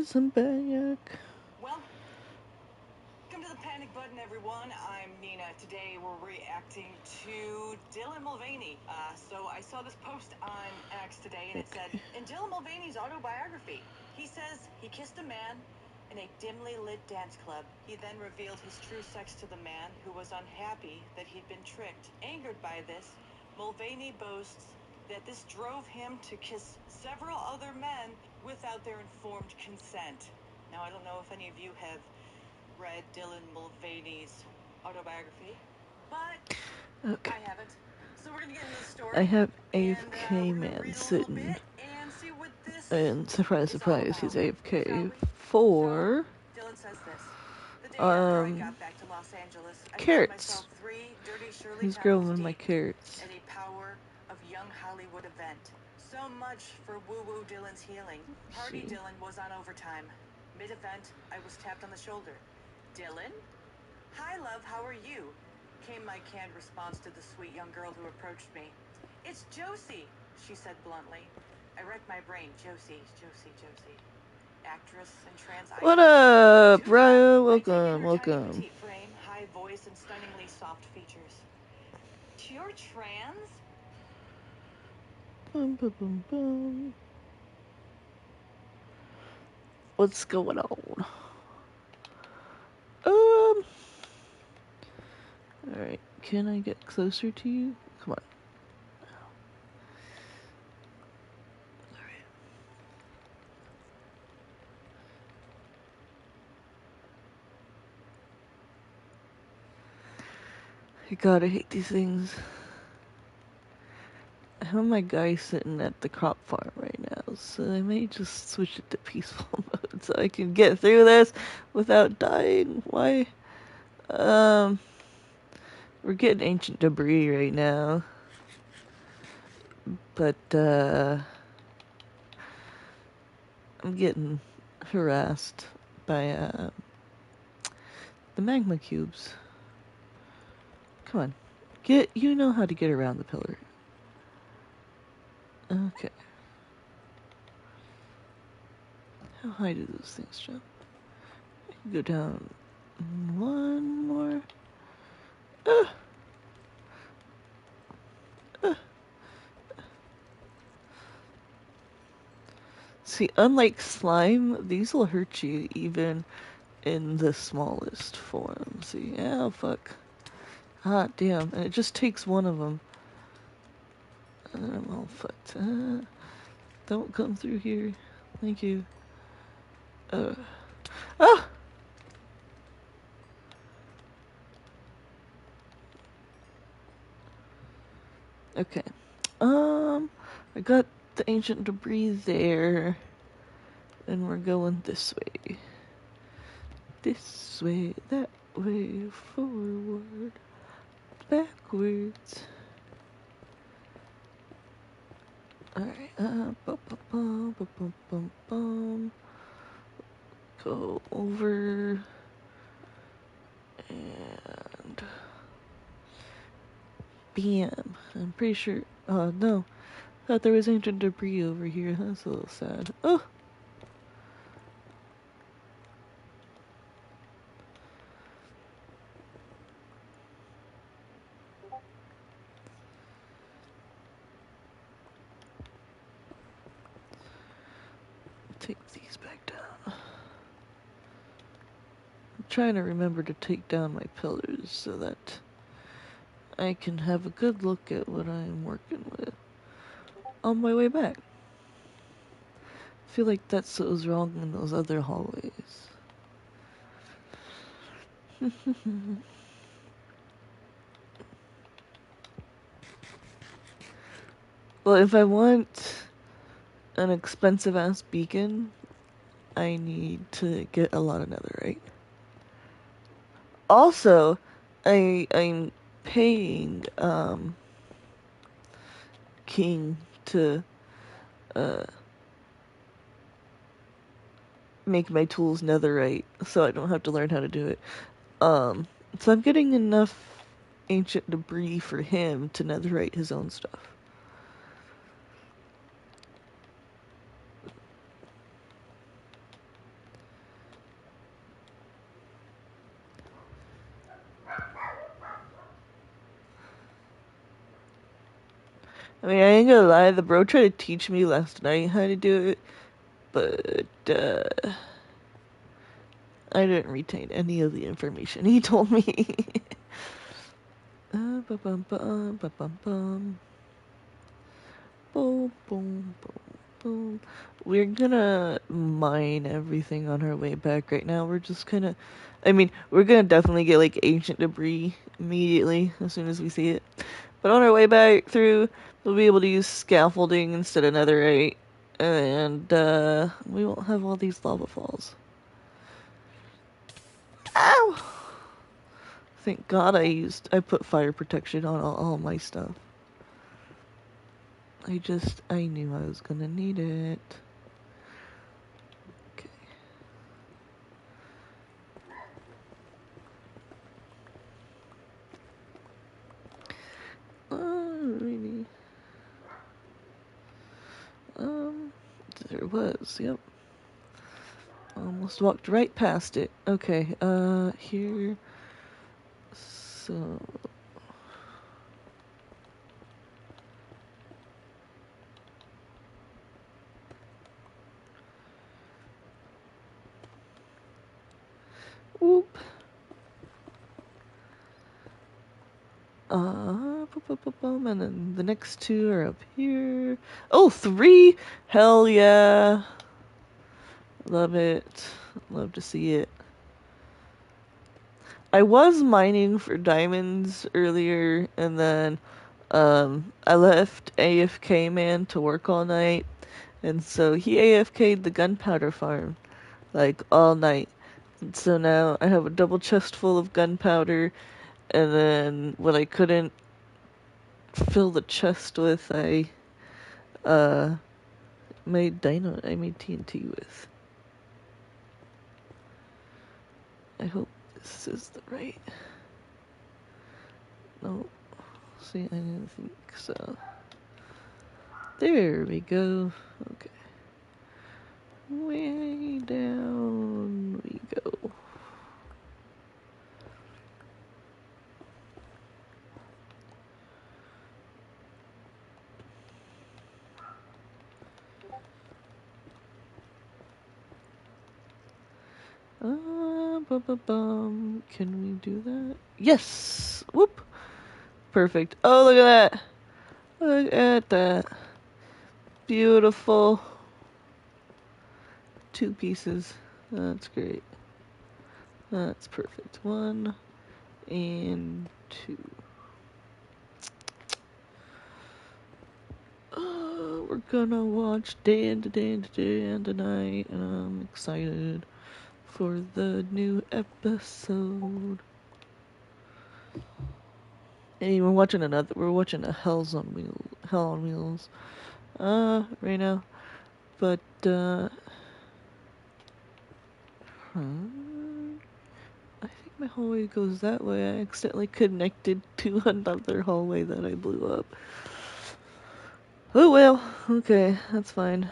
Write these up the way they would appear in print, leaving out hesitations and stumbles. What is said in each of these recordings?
Zambaniac. Welcome to the Panic Button, everyone. I'm Nina. Today we're reacting to Dylan Mulvaney. So I saw this post on X today, and it said, in Dylan Mulvaney's autobiography, he says he kissed a man in a dimly lit dance club. He then revealed his true sex to the man, who was unhappy that he'd been tricked. Angered by this, Mulvaney boasts that this drove him to kiss several other men without their informed consent. Now, I don't know if any of you have read Dylan Mulvaney's autobiography, but Okay. I haven't. So we're gonna get into the story. I have and AFK we're gonna man read a little sitting. bit and see what this And surprise, is all surprise, he's about, AFK shall we? for So, Dylan says this. The day after I got back to Los Angeles, I found carrots. myself 3 Dirty Shirley He's Temples growing my deep carrots. at a Power of Young Hollywood event. So much for woo-woo Dylan's healing. Party Dylan was on overtime. Mid-event, I was tapped on the shoulder. Dylan? Hi, love, how are you? Came my canned response to the sweet young girl who approached me. It's Josie, she said bluntly. I wrecked my brain. Josie. Actress and trans icon. What up, Ryan? Welcome. Petite frame, high voice, and stunningly soft features. You're trans? Bum, bum, bum, bum. What's going on? Alright, can I get closer to you? Come on. Alright. I gotta hate these things. I have my guy sitting at the crop farm right now, so I may just switch it to peaceful mode so I can get through this without dying. Why? We're getting ancient debris right now. But, I'm getting harassed by, the magma cubes. Come on. You know how to get around the pillar. Okay. How high do those things jump? I can go down one more. See, unlike slime, these will hurt you even in the smallest form. See, yeah, fuck. Ah, damn. And it just takes one of them. And I'm all fucked. Don't come through here. Thank you. Ah! Okay. I got the ancient debris there. And we're going this way. This way, that way, forward, backwards. Alright, bum, bum, bum, bum, bum, bum, bum. Go over. And bam. I'm pretty sure. Oh, no. Thought there was ancient debris over here. That's a little sad. Oh! Take these back down. I'm trying to remember to take down my pillars so that I can have a good look at what I'm working with on my way back. I feel like that's what was wrong in those other hallways. Well, if I want an expensive ass beacon, I need to get a lot of netherite. Also, I'm paying King to make my tools netherite so I don't have to learn how to do it. So I'm getting enough ancient debris for him to netherite his own stuff. I mean, I ain't gonna lie, the bro tried to teach me last night how to do it, but I didn't retain any of the information he told me. Ba-bum-bum, ba-bum-bum. Boom, boom, boom, boom. We're gonna mine everything on our way back right now. We're just gonna, I mean, we're gonna definitely get like ancient debris immediately as soon as we see it. But on our way back through, we'll be able to use scaffolding instead of netherite, and we won't have all these lava falls. Ow! Thank God I put fire protection on all my stuff. I knew I was gonna need it. Okay. Alrighty. There was, yep. Almost walked right past it. Okay, here. So. Whoop. And then the next two are up here. Oh, 3! Hell yeah. Love it. Love to see it. I was mining for diamonds earlier, and then I left AFK man to work all night, and so he AFK'd the gunpowder farm, like, all night. And so now I have a double chest full of gunpowder, and then what I couldn't fill the chest with, I made TNT with. I hope this is the right. No, see, I didn't think so. There we go. Okay. Way down we go. Can we do that? Yes! Whoop! Perfect. Oh, look at that! Look at that. Beautiful. 2 pieces. That's great. That's perfect. 1 and 2. We're gonna watch Day and tonight, and I'm excited for the new episode. Hey, we're watching a Hell on Wheels, right now. But, I think my hallway goes that way. I accidentally connected to another hallway that I blew up. Oh well, okay, that's fine.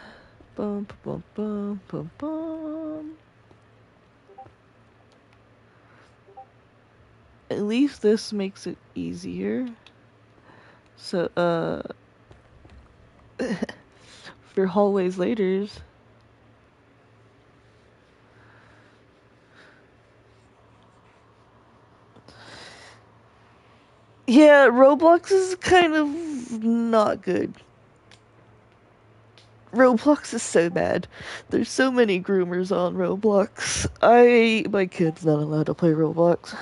Bum, bum, bum, bum, bum. At least this makes it easier. So, for hallways laters. Yeah, Roblox is kind of not good. Roblox is so bad. There's so many groomers on Roblox. My kid's not allowed to play Roblox.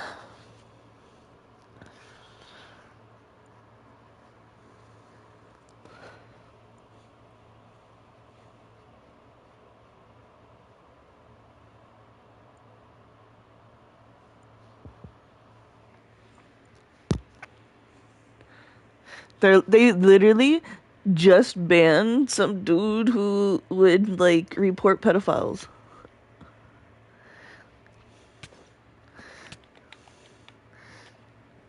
They literally just banned some dude who would, like, report pedophiles.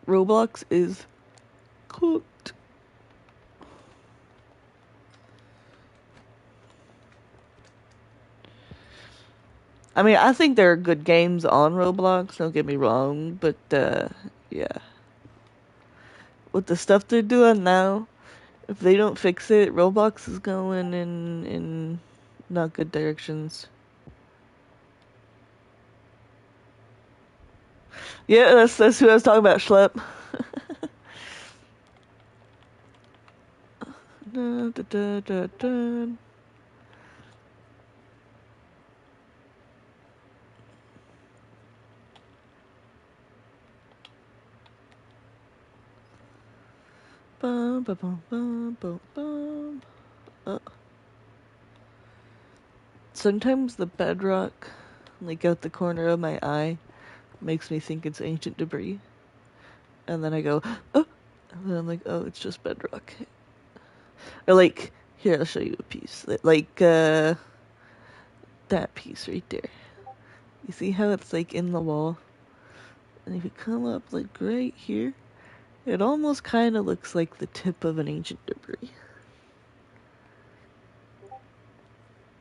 Roblox is cooked. I mean, I think there are good games on Roblox, don't get me wrong, but, yeah. With the stuff they're doing now, If they don't fix it, Roblox is going in not good directions. Yeah, that's who I was talking about, Schlep. Da, da, da, da, da. Bum, bum, bum, bum, bum, bum. Sometimes the bedrock, like out the corner of my eye, makes me think it's ancient debris. And then I go, oh! And then I'm like, oh, it's just bedrock. Or like, here, I'll show you a piece. Like, that piece right there. You see how it's like in the wall? And if you come up like right here, it almost kind of looks like the tip of an ancient debris.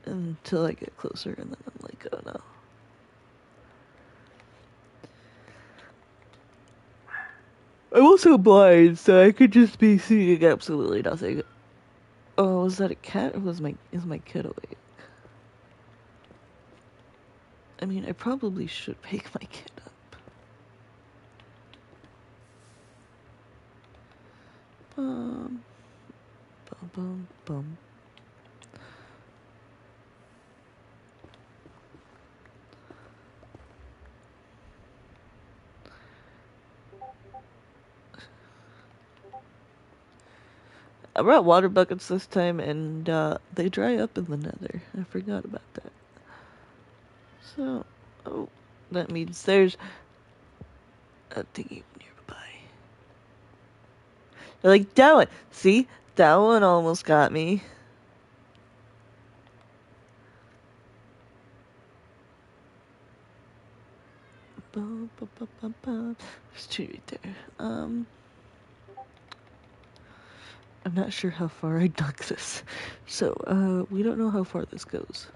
Until I get closer, and then I'm like, oh no. I'm also blind, so I could just be seeing absolutely nothing. Oh, was that a cat, or is my kid awake? I mean, I probably should wake my kid up. Bum, bum, bum, bum. I brought water buckets this time, and they dry up in the nether. I forgot about that. So, oh, that means there's a thingy nearby. They're like, that one. See? That one almost got me. Bum, bum, bum, bum, bum. There's two right there. I'm not sure how far I dug this. So, we don't know how far this goes.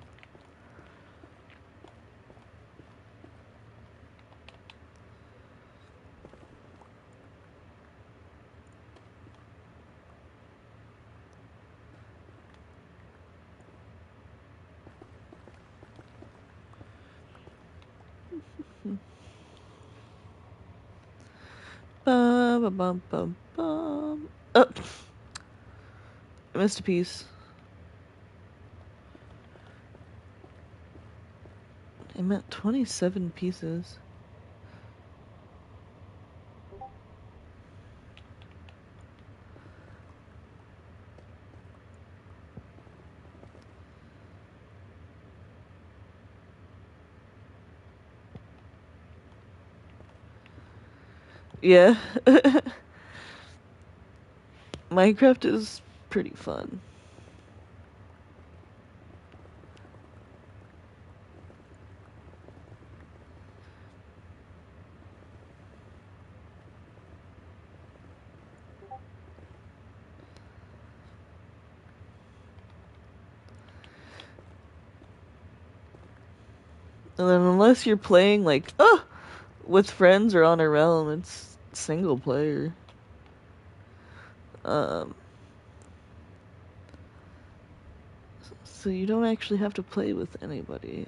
Bum, bum, bum, bum, bum. Oh! I missed a piece. I meant 27 pieces. Yeah. Minecraft is pretty fun. And then unless you're playing like, with friends or on a realm, it's single player. So you don't actually have to play with anybody.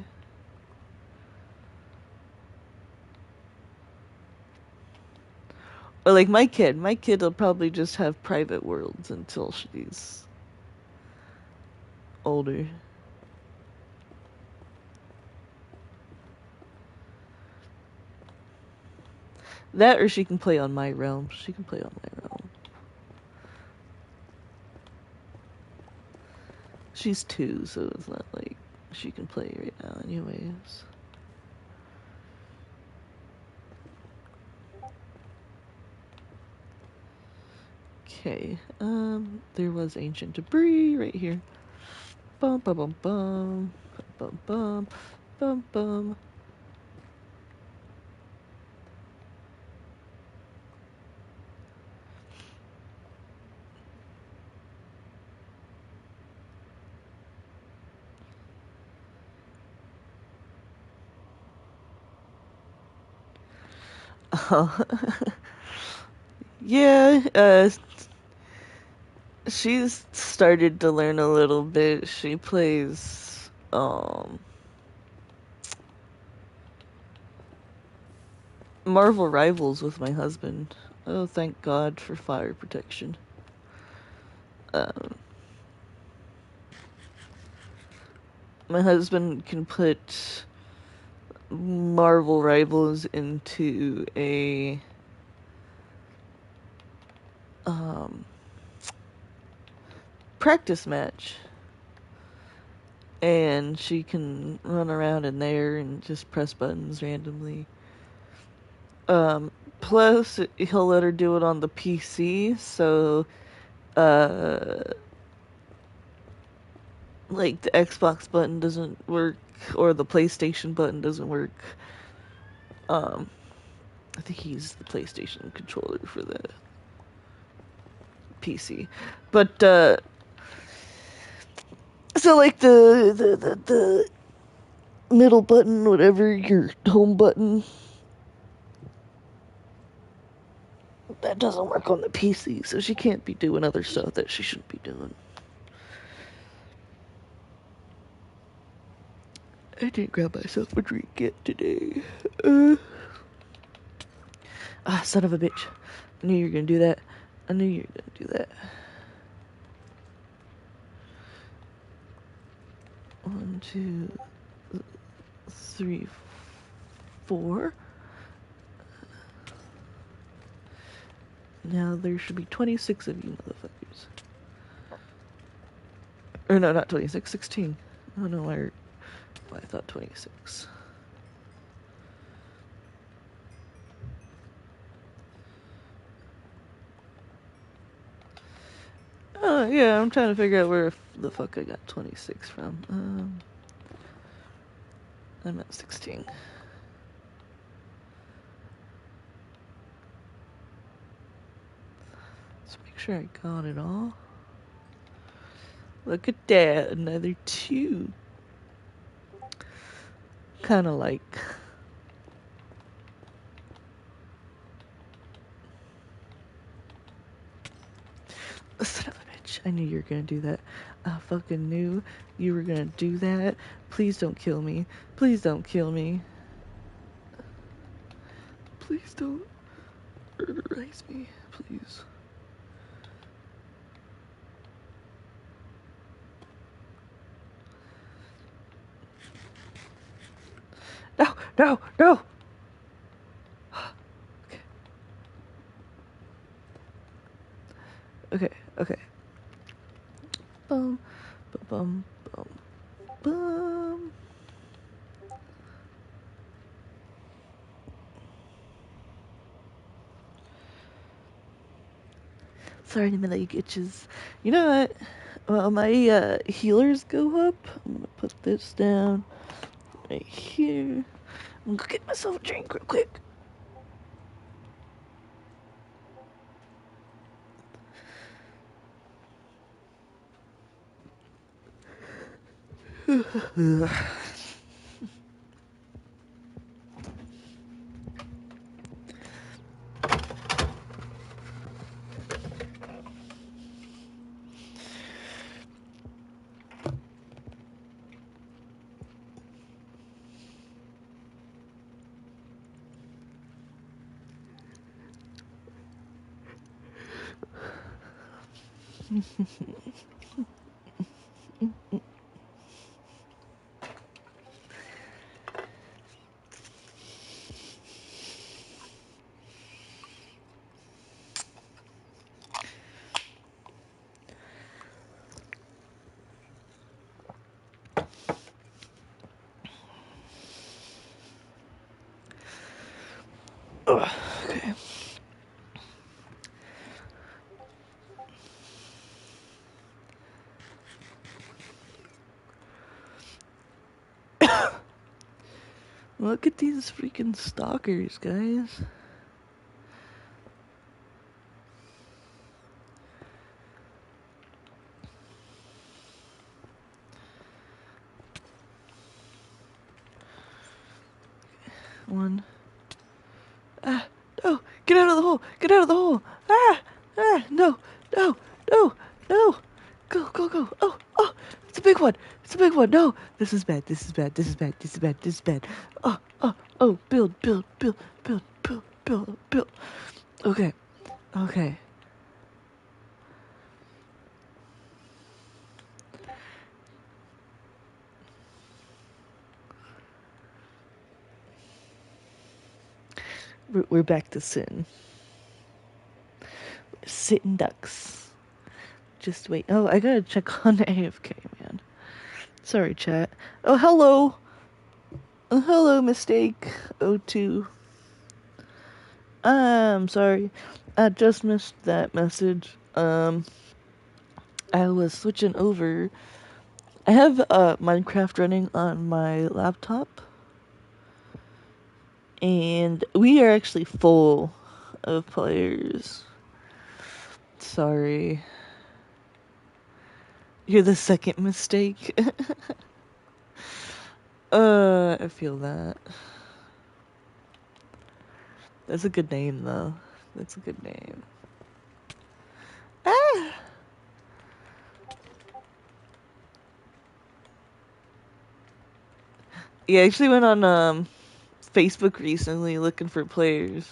Or like my kid will probably just have private worlds until she's older. That or she can play on my realm. She can play on my realm. She's 2, so it's not like she can play right now anyways. Okay, there was ancient debris right here. Bum bum bum bum bum bum bum bum. Oh. Yeah, She's started to learn a little bit. She plays Marvel Rivals with my husband. Oh, thank God for fire protection. My husband can put Marvel Rivals into a practice match, and she can run around in there and just press buttons randomly. Plus, he'll let her do it on the PC, so like the Xbox button doesn't work or the PlayStation button doesn't work. I think he uses the PlayStation controller for the PC. But so like the middle button, whatever, your home button, that doesn't work on the PC, so she can't be doing other stuff that she shouldn't be doing. I didn't grab myself a drink yet today. Son of a bitch. I knew you were gonna do that. I knew you were gonna do that. 1, 2, 3, 4. Now there should be 26 of you motherfuckers. Or no, not 26, 16. I don't know why I thought 26. Oh, yeah, I'm trying to figure out where the fuck I got 26 from. I'm at 16. Let's make sure I got it all. Look at that, another 2. Kinda like. Son of a bitch, I knew you were gonna do that. I fucking knew you were gonna do that. Please don't kill me. Please don't kill me. Please don't erase me, please. No, no, no! Okay, okay. Bum, bum, bum, bum. Sorry to make itches. You know what? Well, my healers go up. I'm gonna put this down right here. I'm gonna get myself a drink real quick. Okay. Look at these freaking stalkers, guys. One. No! Get out of the hole! Get out of the hole! No! No! No! No! Go, go, go! Oh, oh! It's a big one! It's a big one! No! This is bad, this is bad, this is bad, this is bad, this is bad. Oh, oh, oh! Build, build, build, build, build, build, build. Okay, okay. We're back to sitting. Sitting ducks. Just wait. Oh, I gotta check on AFK, man. Sorry, chat. Oh, hello! Oh, hello, mistake. O2. I'm sorry. I just missed that message. I was switching over. I have Minecraft running on my laptop, and we are actually full of players. Sorry. You're the second mistake. I feel that. That's a good name, though. That's a good name. Ah! Yeah, I actually went on Facebook recently looking for players,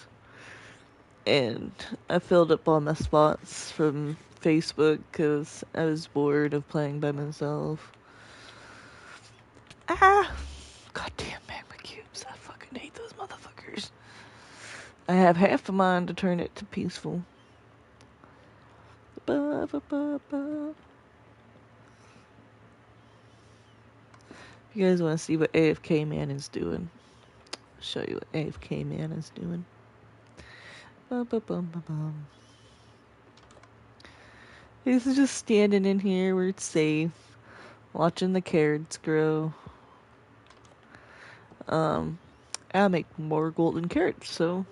and I filled up all my spots from Facebook because I was bored of playing by myself. Ah! Goddamn magma cubes. I fucking hate those motherfuckers. I have half a mind to turn it to peaceful. Ba, ba, ba, ba. If you guys want to see what AFK Man is doing, I'll show you what AFK Man is doing. Ba, ba, bum, ba, bum. He's just standing in here where it's safe, watching the carrots grow. I'll make more golden carrots, so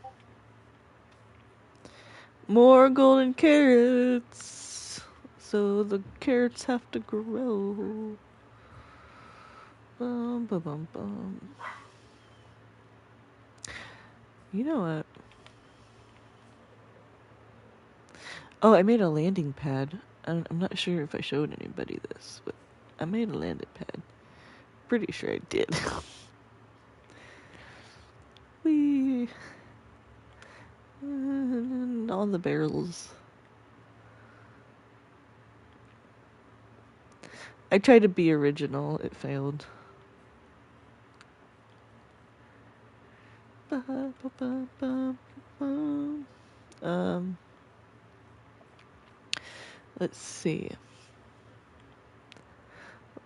more golden carrots. So the carrots have to grow. Bum, bum, bum, bum. You know what? Oh, I made a landing pad. I'm not sure if I showed anybody this, but I made a landing pad. Pretty sure I did. Whee! And all the barrels. I tried to be original. It failed. Let's see.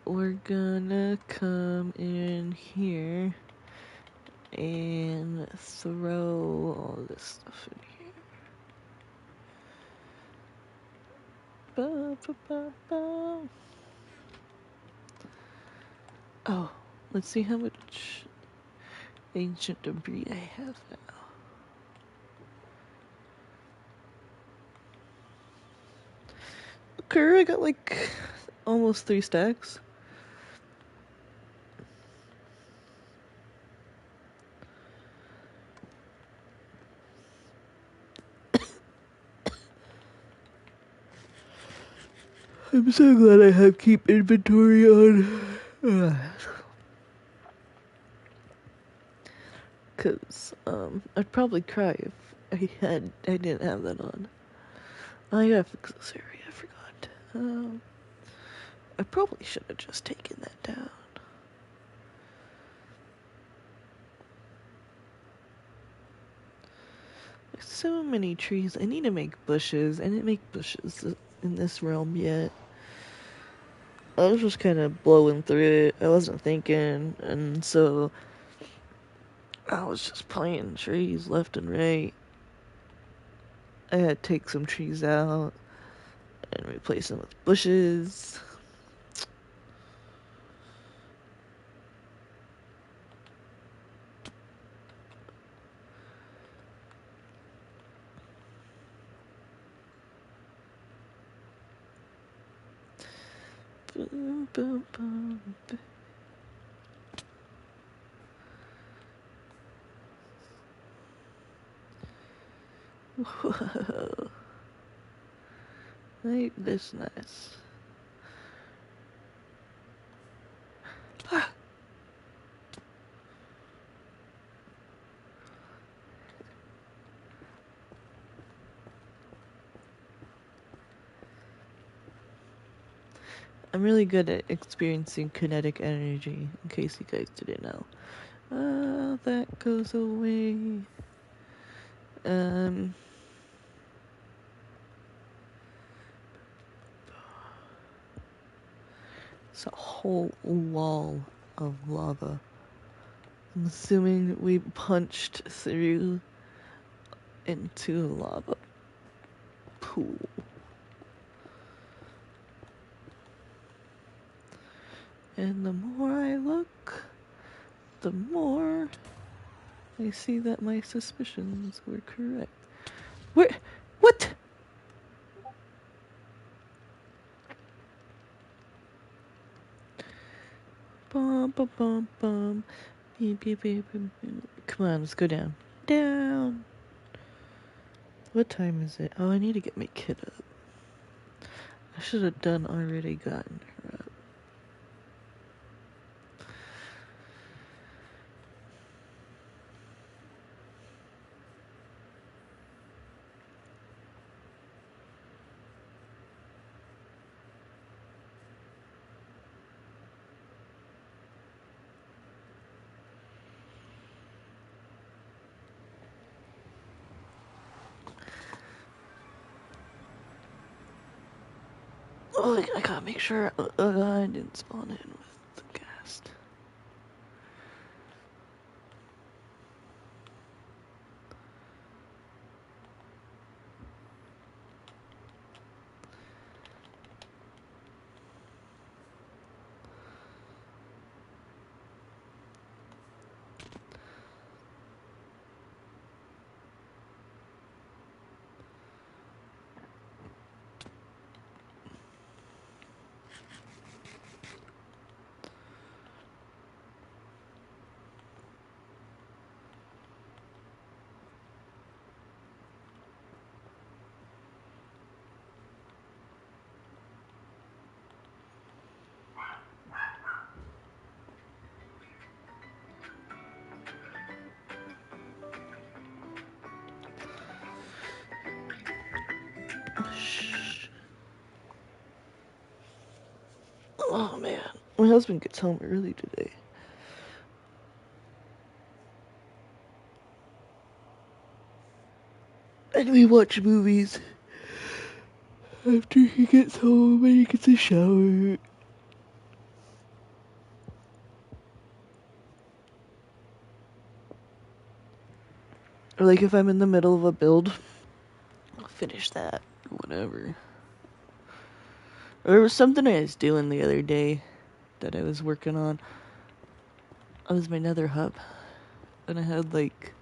We're gonna come in here and throw all this stuff in here. Ba, ba, ba, ba. Oh, let's see how much ancient debris I have now. Okay, I got like almost 3 stacks. I'm so glad I have keep inventory on. Cause I'd probably cry if I didn't have that on. I gotta fix this area. I forgot. I probably should have just taken that down. There's so many trees. I need to make bushes. I didn't make bushes in this realm yet. I was just kind of blowing through it. I wasn't thinking, and so I was just planting trees left and right. I had to take some trees out and replace them with bushes. Boom, boom, boom. Whoa. Ain't this nice? Ah. I'm really good at experiencing kinetic energy, in case you guys didn't know. That goes away. It's a whole wall of lava. I'm assuming we punched through into a lava pool. And the more I look, the more I see that my suspicions were correct. Where? What? Bum bum bum bum. Beep, beep, beep, beep, beep. Come on, let's go down. Down. What time is it? Oh, I need to get my kid up. I should have already gotten her up. Oh, I gotta make sure I didn't spawn in with the ghast. Shh. Oh man, my husband gets home early today. And we watch movies after he gets home and he gets a shower. Or like if I'm in the middle of a build, I'll finish that. Whatever. Or there was something I was doing the other day that I was working on. It was my nether hub. And I had like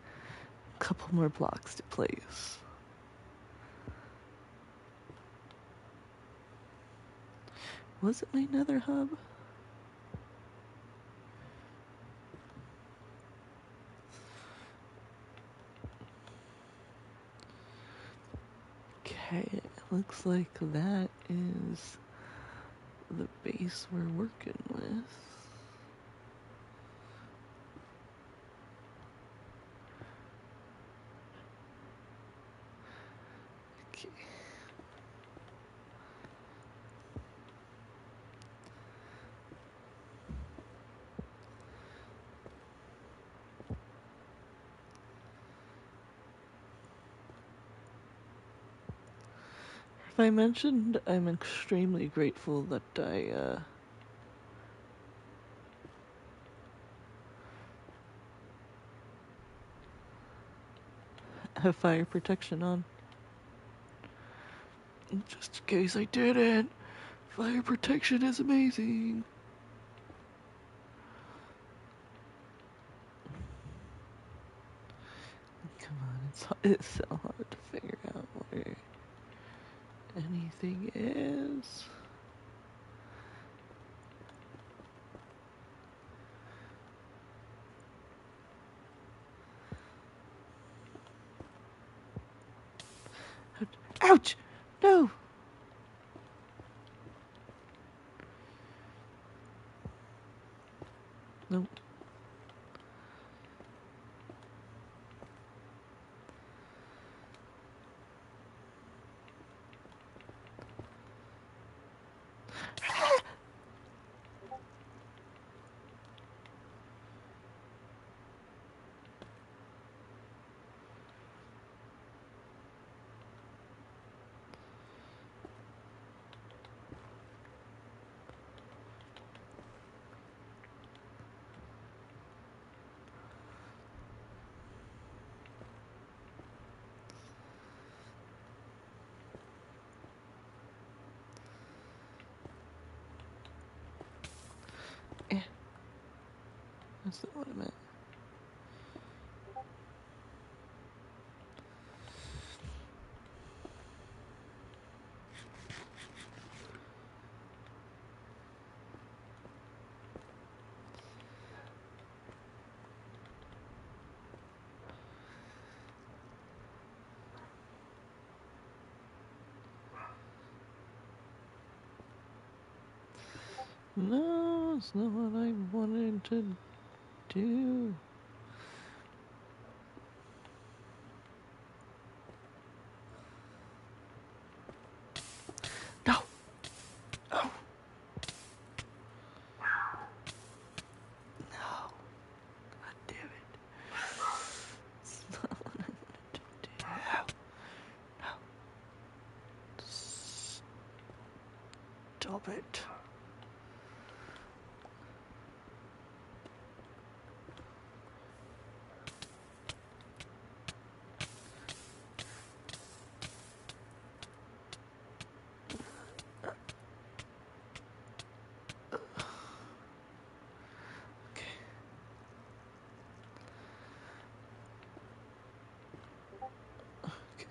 a couple more blocks to place. Was it my nether hub? Okay, it looks like that is the base we're working with. Okay. If I mentioned I'm extremely grateful that I have fire protection on. Just in case I didn't. Fire protection is amazing. Come on, it's so hard to figure out where anything is. Ouch! No! Nope. Eh. That's not what I meant. No, it's not what I wanted to do. No! Oh! No. God damn it. It's not what I wanted to do. No. Stop it. Okay. Okay.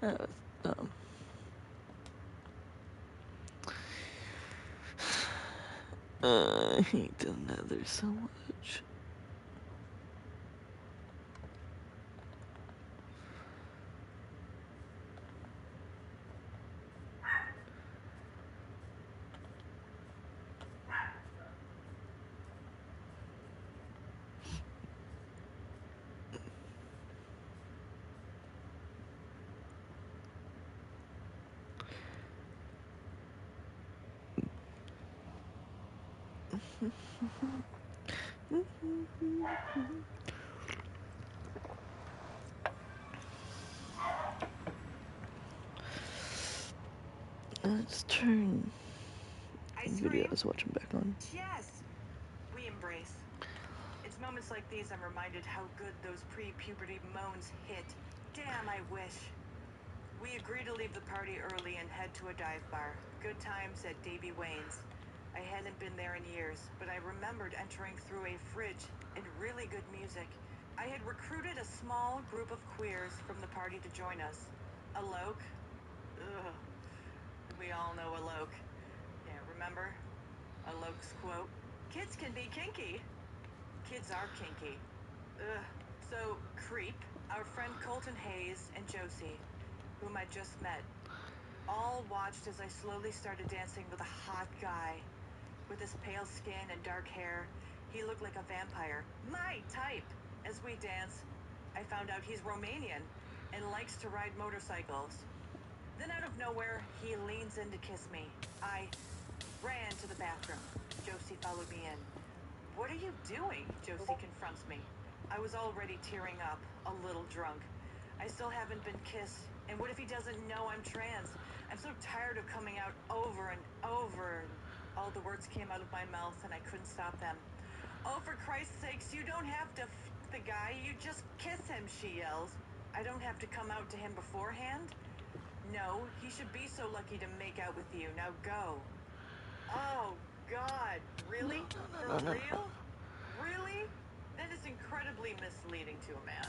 That was dumb. I hate the Nether so much. Let's turn video I was watching back on. Yes, we embrace. It's moments like these I'm reminded how good those pre-puberty moans hit. Damn, I wish. We agree to leave the party early and head to a dive bar. Good times at Davy Wayne's. I hadn't been there in years, but I remembered entering through a fridge and really good music. I had recruited a small group of queers from the party to join us. Alok? Ugh. We all know Alok. Yeah, remember? Alok's quote? Kids can be kinky. Kids are kinky. Ugh. So, Creep, our friend Colton Hayes, and Josie, whom I just met, all watched as I slowly started dancing with a hot guy. With his pale skin and dark hair, he looked like a vampire. My type! As we dance, I found out he's Romanian and likes to ride motorcycles. Then out of nowhere, he leans in to kiss me. I ran to the bathroom. Josie followed me in. What are you doing? Josie confronts me. I was already tearing up, a little drunk. I still haven't been kissed, and what if he doesn't know I'm trans? I'm so tired of coming out over and over. All the words came out of my mouth, and I couldn't stop them. Oh, for Christ's sakes, you don't have to f the guy, you just kiss him, she yells. I don't have to come out to him beforehand? No, he should be so lucky to make out with you. Now go. Oh, God. Really? For real? Really? That is incredibly misleading to a man.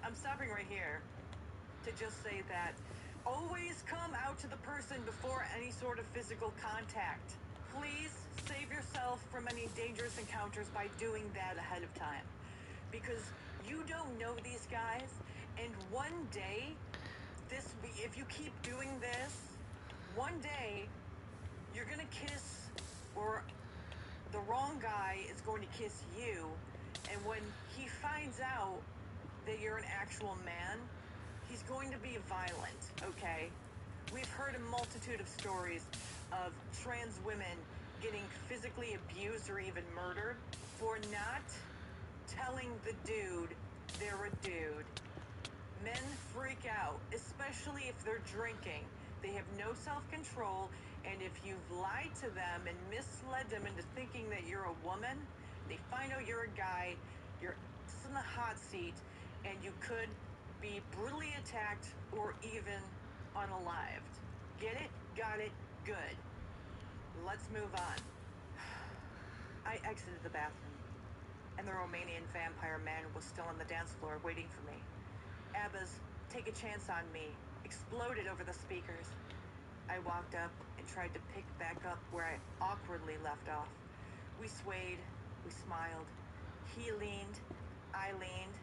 I'm stopping right here to just say that always come out to the person before any sort of physical contact. Please save yourself from any dangerous encounters by doing that ahead of time. Because you don't know these guys, and one day, if you keep doing this, one day, you're gonna kiss, or the wrong guy is going to kiss you, and when he finds out that you're an actual man, he's going to be violent, okay? We've heard a multitude of stories of trans women getting physically abused or even murdered for not telling the dude they're a dude. Men freak out, especially if they're drinking. They have no self-control, and if you've lied to them and misled them into thinking that you're a woman, they find out you're a guy, you're in the hot seat, and you could be brutally attacked or even unalived. Get it? Got it? Good. Let's move on. I exited the bathroom, and the Romanian vampire man was still on the dance floor waiting for me. ABBA's Take a Chance on Me exploded over the speakers. I walked up and tried to pick back up where I awkwardly left off. We swayed, we smiled. He leaned, I leaned,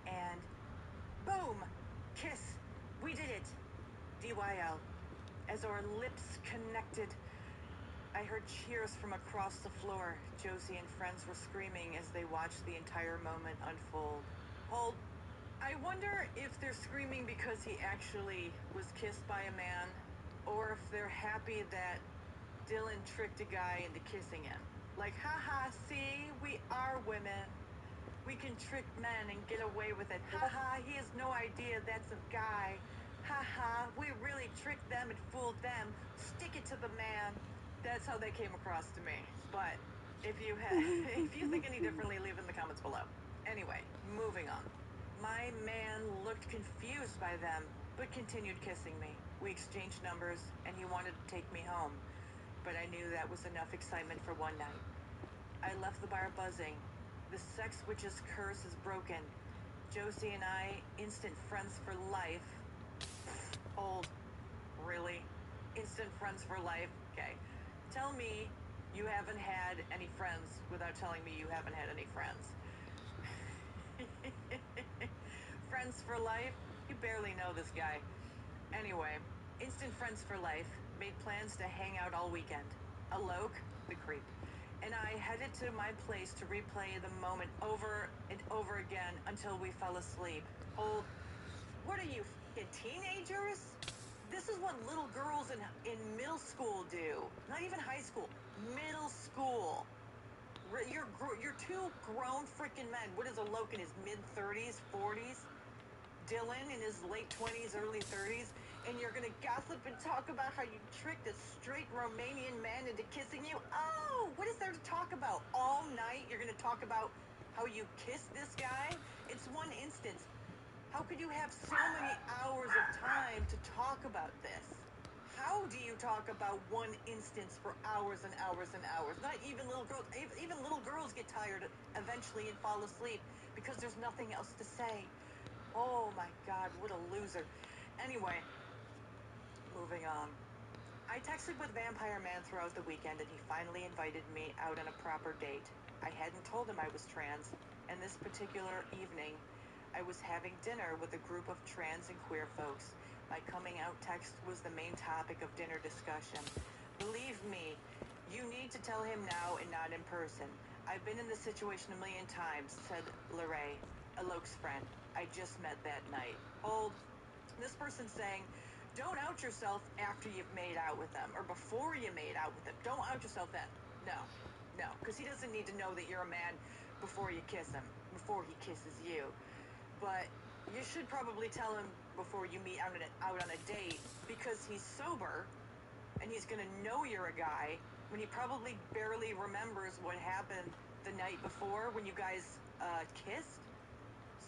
and boom! Kiss! We did it! DYL. As our lips connected, I heard cheers from across the floor. Josie and friends were screaming as they watched the entire moment unfold. Hold. I wonder if they're screaming because he actually was kissed by a man, or if they're happy that Dylan tricked a guy into kissing him. Like, haha, see, we are women. We can trick men and get away with it. Haha, he has no idea that's a guy. Haha, we really tricked them and fooled them. Stick it to the man. That's how they came across to me. But if you think any differently, leave in the comments below. Anyway, moving on. My man looked confused by them, but continued kissing me. We exchanged numbers, and he wanted to take me home, but I knew that was enough excitement for one night. I left the bar buzzing. The sex witch's curse is broken. Josie and I, instant friends for life, Hold. Really? Instant friends for life? Okay. Tell me you haven't had any friends without telling me you haven't had any friends. Friends for life? You barely know this guy. Anyway, instant friends for life made plans to hang out all weekend. Alok, the creep, and I headed to my place to replay the moment over and over again until we fell asleep. Hold. What are you, f***ing teenagers? This is what little girls in middle school do. Not even high school. Middle school. You're two grown freaking men. What is Alok in his mid-30s, 40s? Dylan in his late 20s, early 30s, and you're gonna gossip and talk about how you tricked a straight Romanian man into kissing you? Oh, what is there to talk about? All night you're gonna talk about how you kissed this guy? It's one instance. How could you have so many hours of time to talk about this? How do you talk about one instance for hours and hours and hours? Not even little girls. Even little girls get tired eventually and fall asleep because there's nothing else to say. Oh my God, what a loser. Anyway, moving on. I texted with Vampire Man throughout the weekend and he finally invited me out on a proper date. I hadn't told him I was trans, and this particular evening, I was having dinner with a group of trans and queer folks. My coming out text was the main topic of dinner discussion. Believe me, you need to tell him now and not in person. I've been in this situation a million times, said Lorraine, Alok's friend. I just met that night. Hold. This person's saying, don't out yourself after you've made out with them or before you made out with them. Don't out yourself then. No, because he doesn't need to know that you're a man before you kiss him, before he kisses you. But you should probably tell him before you meet out on a date, because he's sober and he's going to know you're a guy when he probably barely remembers what happened the night before when you guys kissed.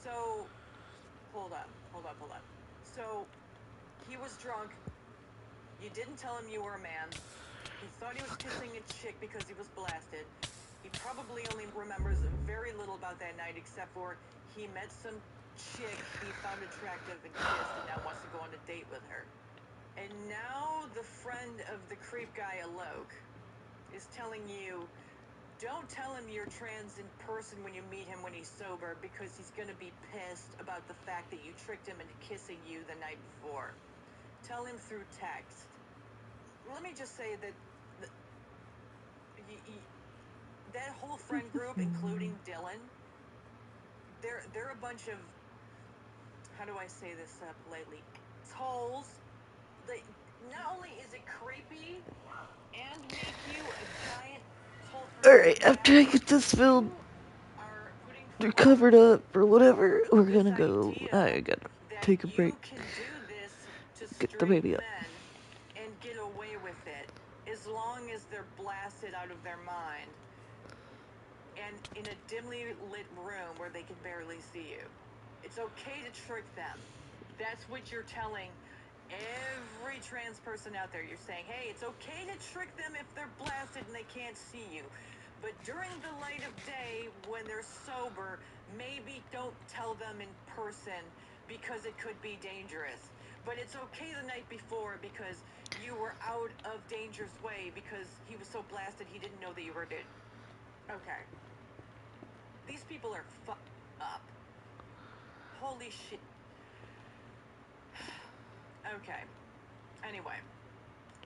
So, hold up. So, he was drunk. You didn't tell him you were a man. He thought he was kissing a chick because he was blasted. He probably only remembers very little about that night except for he met some chick he found attractive and kissed and now wants to go on a date with her. And now the friend of the creep guy, Alok, is telling you, don't tell him you're trans in person when you meet him when he's sober because he's going to be pissed about the fact that you tricked him into kissing you the night before. Tell him through text. Let me just say that that whole friend group, including Dylan, they're a bunch of, how do I say this politely, assholes. They, not only is it creepy and make you a giant asshole for Alright, after I get this filled, they're covered up or whatever, we're gonna go. I gotta take a break. Get the baby up. And get away with it as long as they're blasted out of their mind and in a dimly lit room where they can barely see you. It's okay to trick them. That's what you're telling every trans person out there. You're saying, hey, it's okay to trick them if they're blasted and they can't see you. But during the light of day, when they're sober, maybe don't tell them in person because it could be dangerous. But it's okay the night before because you were out of danger's way because he was so blasted he didn't know that you were dead. Okay. These people are fucked up. Holy shit. Okay. Anyway,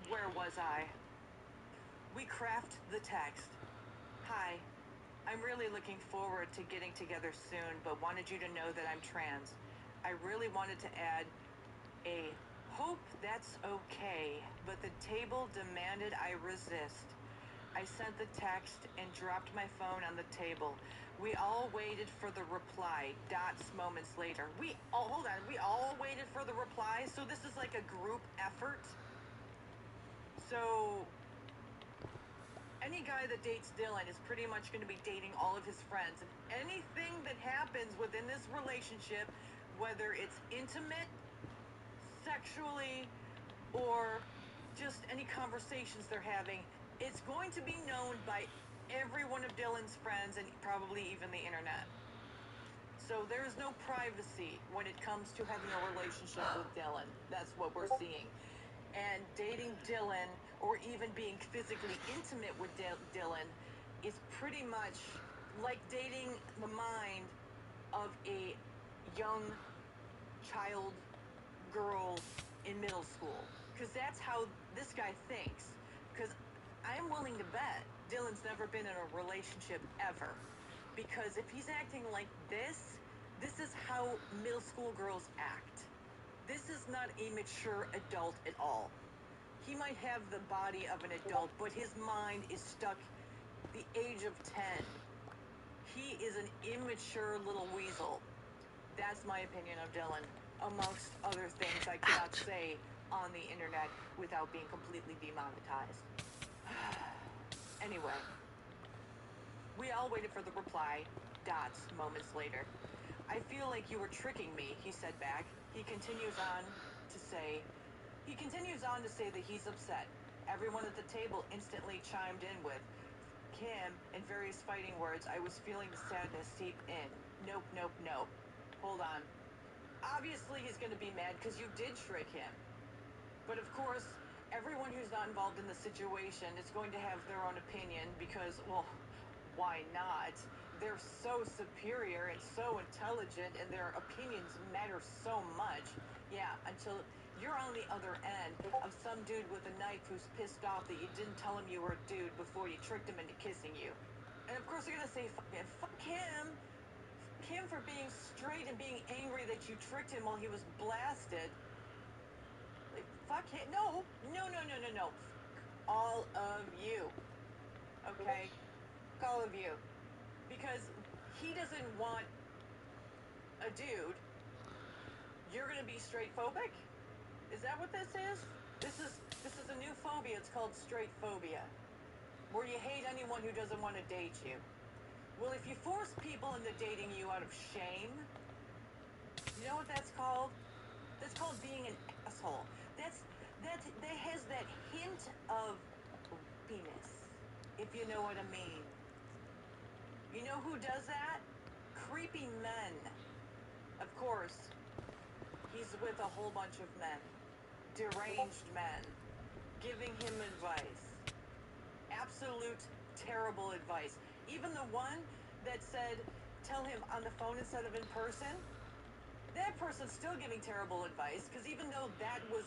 where was I? We craft the text. Hi, I'm really looking forward to getting together soon, but wanted you to know that I'm trans. I really wanted to add a hope that's okay, but the table demanded I resist. I sent the text and dropped my phone on the table. We all waited for the reply. Dots moments later. Hold on. We all waited for the reply. So this is like a group effort. So any guy that dates Dylan is pretty much going to be dating all of his friends. And anything that happens within this relationship, whether it's intimate, sexually, or just any conversations they're having, it's going to be known by every one of Dylan's friends and probably even the internet. So there's no privacy when it comes to having a relationship with Dylan. That's what we're seeing. And dating Dylan, or even being physically intimate with Dylan, is pretty much like dating the mind of a young child girl in middle school. Because that's how this guy thinks. Because I am willing to bet Dylan's never been in a relationship ever. Because if he's acting like this is how middle school girls act. This is not a mature adult at all. He might have the body of an adult, but his mind is stuck the age of 10. He is an immature little weasel. That's my opinion of Dylan, amongst other things I cannot say on the internet without being completely demonetized. Anyway, we all waited for the reply. Dots, moments later. I feel like you were tricking me, he said back. He continues on to say that he's upset. Everyone at the table instantly chimed in with, Kim, in various fighting words, I was feeling the sadness seep in. Nope, nope, nope. Hold on. Obviously he's going to be mad because you did trick him. But of course, everyone who's not involved in the situation is going to have their own opinion because, well, why not? They're so superior and so intelligent, and their opinions matter so much. Yeah, until you're on the other end of some dude with a knife who's pissed off that you didn't tell him you were a dude before you tricked him into kissing you. And of course they're gonna say, fuck him. Fuck him for being straight and being angry that you tricked him while he was blasted. Like, fuck him. No. All of you. Okay? All of you. Because he doesn't want a dude. You're gonna be straight phobic? Is that what this is? This is a new phobia. It's called straight phobia, where you hate anyone who doesn't want to date you. Well, if you force people into dating you out of shame, you know what that's called? That's called being an asshole. That has that hint of penis, if you know what I mean. You know who does that? Creepy men. Of course, he's with a whole bunch of men, deranged men, giving him advice. Absolute terrible advice. Even the one that said, tell him on the phone instead of in person, that person's still giving terrible advice, because even though that was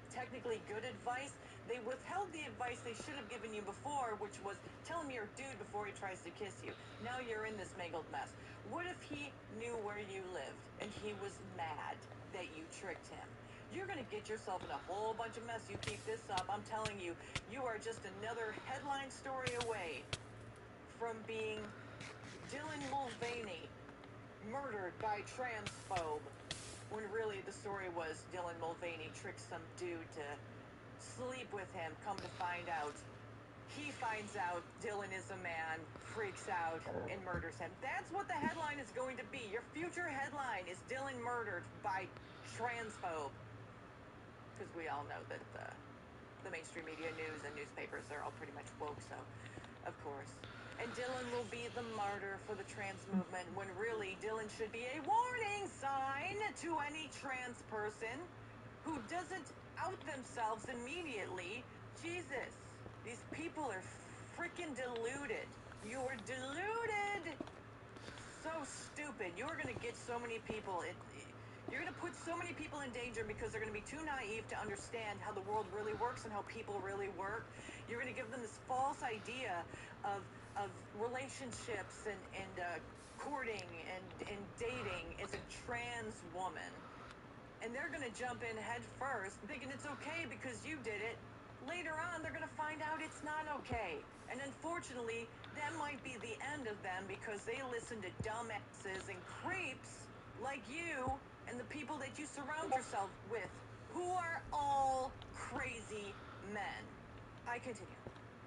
technically good advice, they withheld the advice they should have given you before, which was tell him you're a dude before he tries to kiss you. Now you're in this mangled mess. What if he knew where you lived and he was mad that you tricked him? You're going to get yourself in a whole bunch of mess. You keep this up, I'm telling you, you are just another headline story away from being Dylan Mulvaney murdered by transphobe, when really the story was Dylan Mulvaney tricked some dude to sleep with him. Come to find out, he finds out Dylan is a man, freaks out, and murders him. That's what the headline is going to be. Your future headline is Dylan murdered by transphobe. Because we all know that the mainstream media, news, and newspapers, they're all pretty much woke, so of course. And Dylan will be the martyr for the trans movement, when really Dylan should be a warning sign to any trans person who doesn't out themselves immediately. Jesus, these people are freaking deluded. You are deluded. So stupid. You're going to get so many people you're going to put so many people in danger because they're going to be too naive to understand how the world really works and how people really work. You're going to give them this false idea of relationships and courting and dating as a trans woman. And they're going to jump in head first thinking it's okay because you did it. Later on, they're going to find out it's not okay. And unfortunately, that might be the end of them because they listen to dumbasses and creeps like you and the people that you surround yourself with, who are all crazy men. I continue.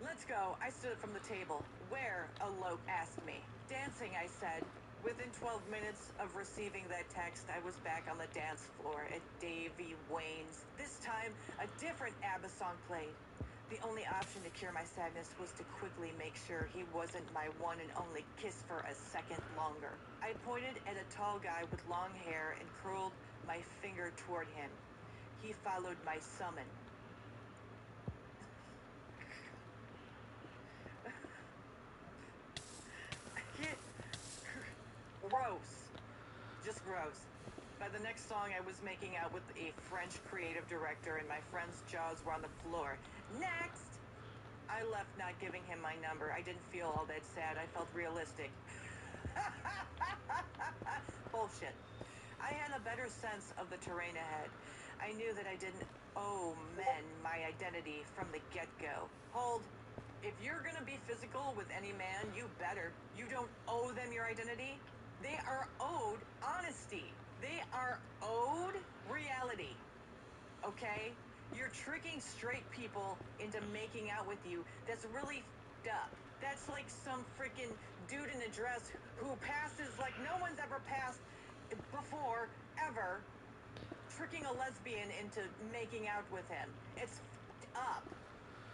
Let's go. I stood up from the table. Where? Alok asked me. Dancing, I said. Within 12 minutes of receiving that text, I was back on the dance floor at Davy Wayne's. This time, a different ABBA song played. The only option to cure my sadness was to quickly make sure he wasn't my one and only kiss for a second longer. I pointed at a tall guy with long hair and curled my finger toward him. He followed my summon. Gross. Just gross. By the next song, I was making out with a French creative director, and my friend's jaws were on the floor. Next! I left not giving him my number. I didn't feel all that sad. I felt realistic. Bullshit. I had a better sense of the terrain ahead. I knew that I didn't owe men my identity from the get-go. Hold. If you're gonna be physical with any man, you better. You don't owe them your identity. They are owed honesty. They are owed reality. Okay? You're tricking straight people into making out with you. That's really f***ed up. That's like some freaking dude in a dress who passes like no one's ever passed before, ever, tricking a lesbian into making out with him. It's f***ed up.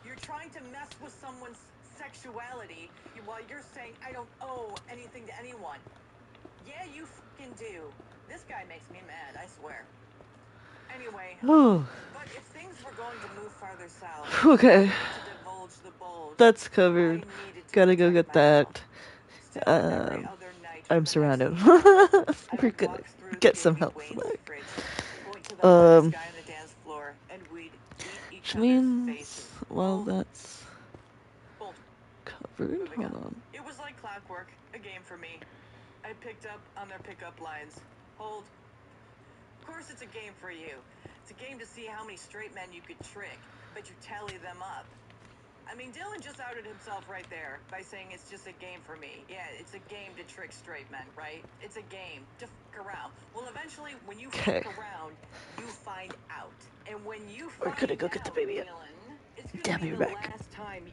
You're trying to mess with someone's sexuality while you're saying, I don't owe anything to anyone. Yeah, you fucking do. This guy makes me mad, I swear. Anyway, Oh, but if things were going to move farther south, okay. I needed to divulge the bulge. That's I covered. needed to Gotta go protect get myself. that. Still, every other night for I'm the surrounded. next month, I We're would gonna walk through get some Davy health Wayne's back. fridge, point to the hottest guy on the dance floor, and we'd eat each Which other's means, faces. well, that's Bold. covered. Moving Hold on. on. It was like clockwork, a game for me. I picked up on their pickup lines. Hold. Of course it's a game for you. It's a game to see how many straight men you could trick, but you tally them up. I mean, Dylan just outed himself right there by saying it's just a game for me. Yeah, it's a game to trick straight men, right? It's a game to fuck around. Well, eventually, when you fuck around, you find out. And when you We're find gonna go get the out, baby. Dylan, it's gonna Damn, be you're the back. last time you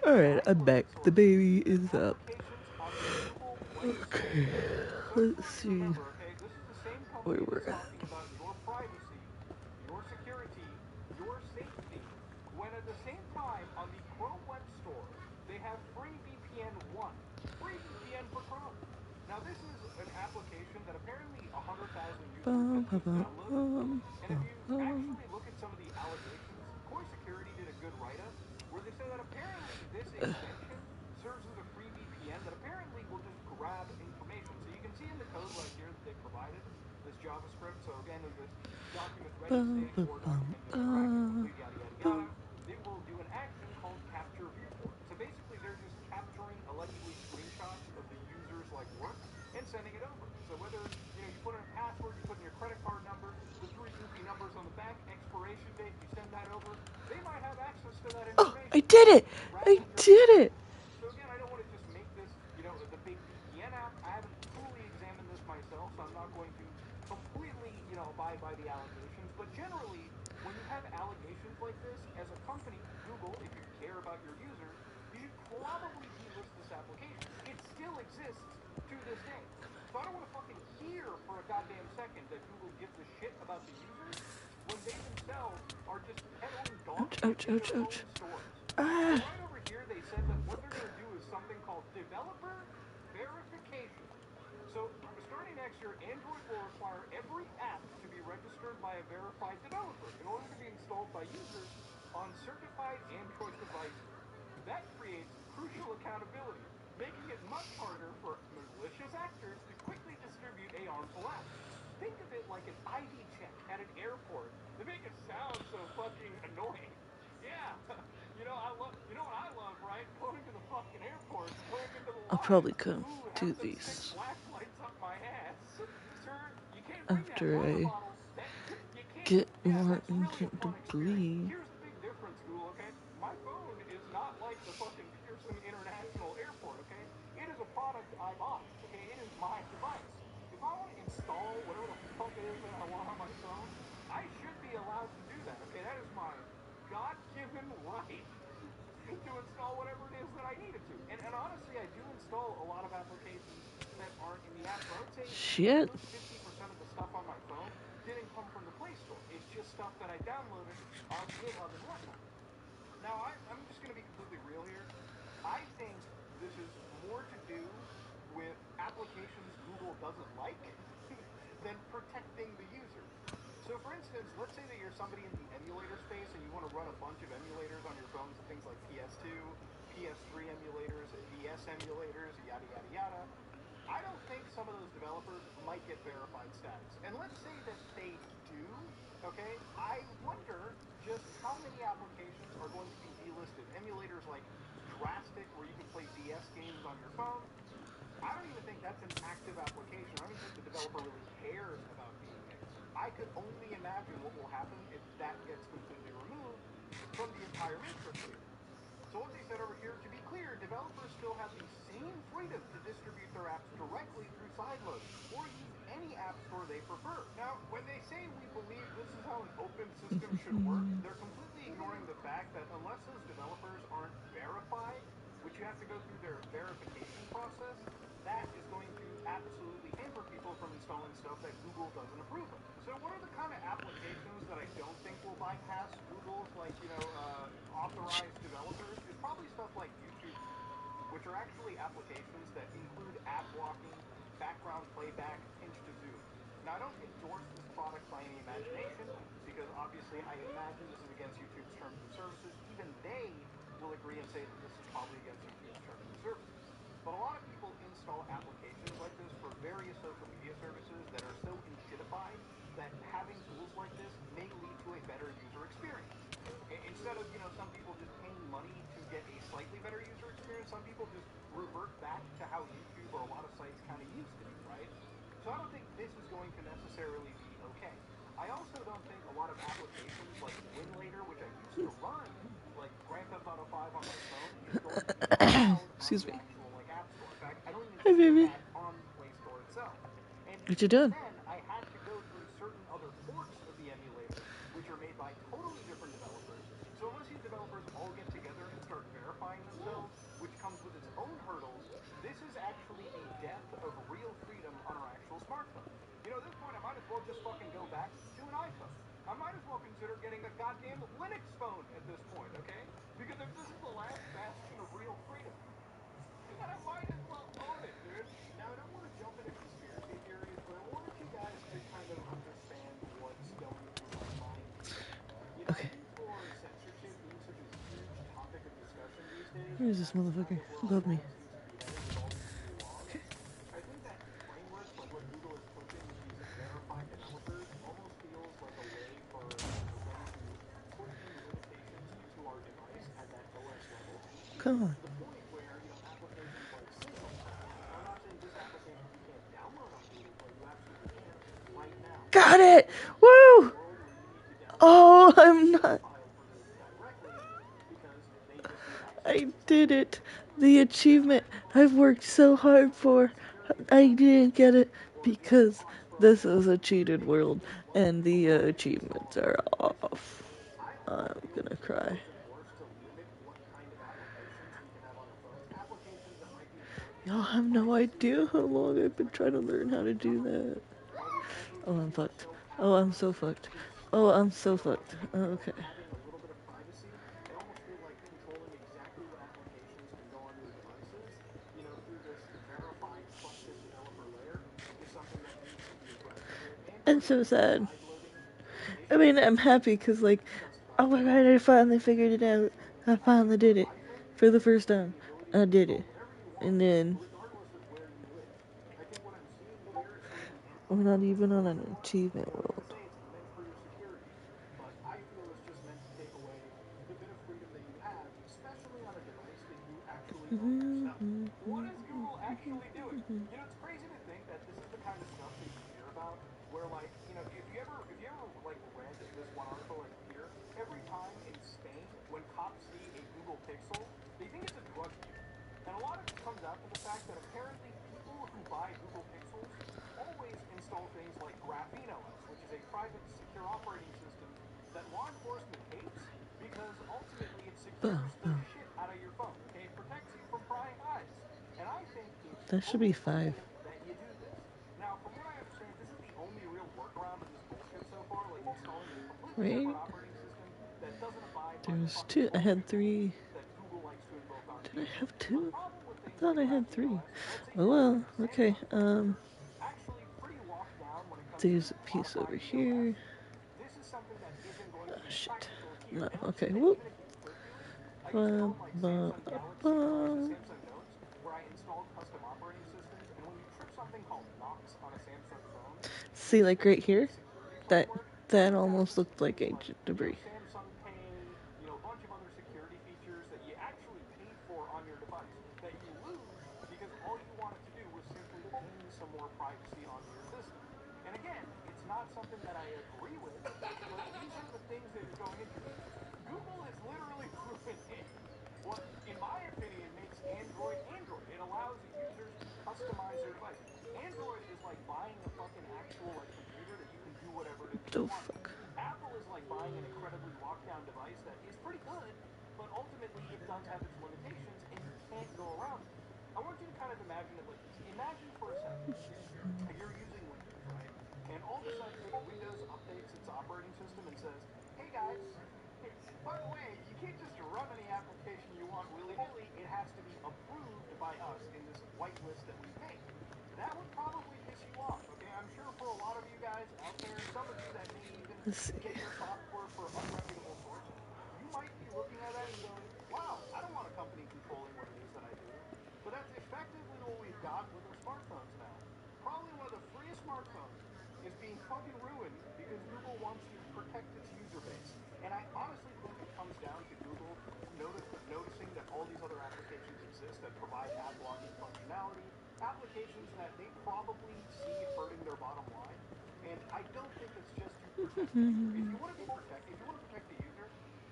Alright, I'm back. The baby is up. Okay, let's see where we're at. Your privacy, your security, your safety, when at the same time on the Chrome Web Store, they have free VPN 1, free VPN for Chrome. Now this is an application that apparently 100,000 users have just downloaded, and if you actually look at some of the allegations, Core Security did a good write-up where they say that apparently this extension serves as a free VPN that apparently will just grab information. So you can see in the code right here that they provided, this JavaScript, so again in this document ready state or document interactive complete yada yada yada, they will do an action called capture viewport. So basically they're just capturing allegedly screenshots of the user's like work and sending it over. So whether you put in a password, you put in your credit card number, the three goofy numbers on the back, expiration date, you send that over, they might have access to that Oh, information. I did it! I did it! So again, I don't want to just make this, the big VPN app. I haven't truly examined this myself, so I'm not going to completely, abide by the allegations. But generally, when you have allegations like this, as a company, Google, if you care about your users, you should probably delist this application. It still exists to this day. So I don't want to fucking hear for a goddamn second that Google gives a shit about the users when they themselves are just peddling dog shit in their own stores. So right over here, they said that what they're going to do is something called developer verification. So starting next year, Android will require every app to be registered by a verified developer in order to be installed by users on certified Android devices. That creates crucial accountability, making it much harder for malicious actors to quickly distribute a harmful app. Think of it like an ID check at an airport. They make it sound so fucking annoying. Yeah, what I love, right? Going to the fucking airport, going into the I'll line. probably come Ooh, do having them stick these flashlights up my ass. Sir, you can't bring that after water I bottle. You can't. get Yeah, more that's really into a the fun experience. bleed. Here's the big difference, Google, okay? My phone is not like the fucking Pearson International Airport, okay? It is a product I bought, okay? It is my device. If I want to install whatever the fuck it is that I want on my phone, I should be allowed to do that, okay? That is my God-given right to install whatever it is that I needed to. And honestly, I do install a lot of applications that aren't in the App Store. I would say a Shit. good 50% of the stuff on my phone didn't come from the Play Store. It's just stuff that I downloaded off GitHub and whatnot. Now, I'm just going to be completely real here. I think this is more to do with applications Google doesn't like than protecting the user. So for instance, let's say that you're somebody in the emulator space and you want to run a bunch of emulators on your phones, things like PS2, PS3 emulators, DS emulators, yada, yada, yada. I don't think some of those developers might get verified status. And let's say that they do, okay? I wonder just how many applications are going to be delisted. Emulators like Drastic, where you can play DS games on your phone. I don't even think that's an active application. I don't even think the developer really cares about being there. I could only imagine what will happen if that gets completely removed from the entire matrix here. So what they said over here, to be clear, developers still have the same freedom to distribute their apps directly through sideloading or use any app store they prefer. Now, when they say we believe this is how an open system should work, they're completely ignoring the fact that unless those developers aren't verified, which you have to go through their verification process, that is going to absolutely hamper people from installing stuff that Google doesn't approve of. So what are the kind of applications that I don't think will bypass Google's, authorized developers? Is probably stuff like YouTube, which are actually applications that include ad blocking, background playback, pinch to zoom. Now, I don't endorse this product by any imagination, because obviously I imagine this is against YouTube's terms and services. Even they will agree and say that this is probably against YouTube's terms and services. But a lot of people install applications like this for various social media services that are so enshittified that having tools like this may lead to a better user experience. Instead of, some people just paying money to get a slightly better user experience, some people just revert back to how YouTube or a lot of sites kind of used to be, right? So I don't think this is going to necessarily be okay. I also don't think a lot of applications like Winlator, which I used to run, like Grand Theft Auto 5 on my phone, is going to be allowed on Excuse the me. actual App Store. In fact, I don't even Hi, see baby. that on the Play Store itself. And What you even doing? then, I had to go through certain other forks of the emulator, which are made by totally different developers. So unless these developers all get together and start verifying themselves, consider getting a goddamn Linux phone at this point, okay? Because if this is the last bastion of real freedom, then I might as well own it, dude. Now, I don't want to jump into conspiracy theories, but I wanted you guys to kind of understand what's going through my mind here. You know, I Okay. think for censorship being such a huge topic of discussion these days, Where is and this that's kind motherfucker? of where our Above me. world seems to be headed with all these new laws, Okay. I think that framework, like what Google is pushing with these verified developers, almost feels like a way for, them to put in limitations into our device at that OS level, Come on. to the point where, applications like Signal, now I'm not saying this application you can't download on Google Play, you absolutely can right now. Got it! But let's imagine a Woo! world where you need to download a Oh, I'm zip not. file for this directly because they just need access I to this did it. application. The Now, achievement for I've worked so hard for. security I developers, didn't get it or just because cause for this is a alarm, cheated maybe you world just wasn't and the aware to install achievements a bunch are of devices. off. I almost I'm feel gonna as though cry. if it worse to limit what kind of applications we can have on our phones, applications that might be important Y'all to our have no privacy idea how or long I've been trying to directly learn how threaten to the do government. that. While we sadly Oh, may I'm be fucked. so Oh, I'm so capitalized fucked. in Oh, still, I'm so fucked. Okay. having a little bit of privacy, I almost feel like controlling exactly what applications can go on your devices, through this verified trusted developer layer is something that needs to be addressed. Now, with I'm Android, so it's a sad. side loading I issue mean, I'm happy because, like, because oh my god, I finally figured it out. I I think finally for did it. iPhone For the users, first having time. the ability I to did install it. whatever you want, And then, regardless of where you live, I think what I'm seeing here is some of the we're impact not that that's even on going an for. achievement I'm not going world. to say it's meant for your security, but I feel it's just meant to take away the bit of freedom that you have, especially on a device that you actually own yourself. What is Google actually doing? It's crazy to think that this is the kind of stuff that you hear about where, like, if you ever like read this one article right here, every time in Spain when cops see a Google Pixel, they think it's a drug dealer. And a lot of this comes out to the fact that apparently people who buy Google Pixels always install things like Graphene OS, which is a private secure operating system that law enforcement hates because ultimately it Boom, secures the boom. shit out of your phone, okay? It protects you from prying eyes. And I think it's That should be totally 5. cool that you do this. Now, from what I understand, this is the only real workaround of this bullshit so far, like installing a completely separate Right? operating system that doesn't abide by the There's fucking 2. I had bullshit rules 3. that Google likes to invoke on Did I people. have But the 2? problem with I things thought like I had Graphene 3. OS is, let's say Oh you're using well, a okay. Samsung phone that are actually pretty locked down when it comes to There's a piece over modifying the OS. here. This is something that isn't going Oh to be shit. practical here. No, And let's say okay, that whoop. even if you could do it, I used to Ba, own like ba, Samsung Galaxy, or I used to ba. Samsung Notes, where I installed custom operating systems. And when you trip something called Knox on a Samsung phone, See, which is like right basically a here? security That framework, that turns out almost this looked like includes like, ancient debris. Samsung Pay, a bunch of other security features that you actually paid for on your device that you lose because all you wanted to do was simply ping some more privacy onto your system. And again, it's not something that I agree with, but these are the things that are going into it. Google has literally ruined what, in my opinion, makes Android Android. It allows users to customize their device. Android is like buying a fucking actual like computer that you can do whatever it is that you The want with. fuck? Apple is like buying an incredibly locked down device that is pretty good, but ultimately it does have its limitations and you can't go around them. I want you to kind of imagine it like this. Imagine for a second you're using Windows, right? And all of a sudden, Windows updates its operating system and says, "Hey guys, by the way, you can't just run any application you want willy-nilly. It has to be approved by us in this whitelist that we've made." That would probably piss you off, okay? I'm sure for a lot of you guys out there, some of you that may even Let's see. get your software for unreputable sources, you might be looking at that and going, "Wow, I don't want a company controlling what it is that I do." But that's effectively what we've got with our smartphones now. Probably one of the freest smartphones is being fucking ruined because Google wants to protect its user base. And I honestly think it comes down to Google noticing that all these other applications exist that provide ad blocking functionality, applications that they probably see hurting their bottom line. And I don't think it's just to protect the user. If you want to if you want to protect the user,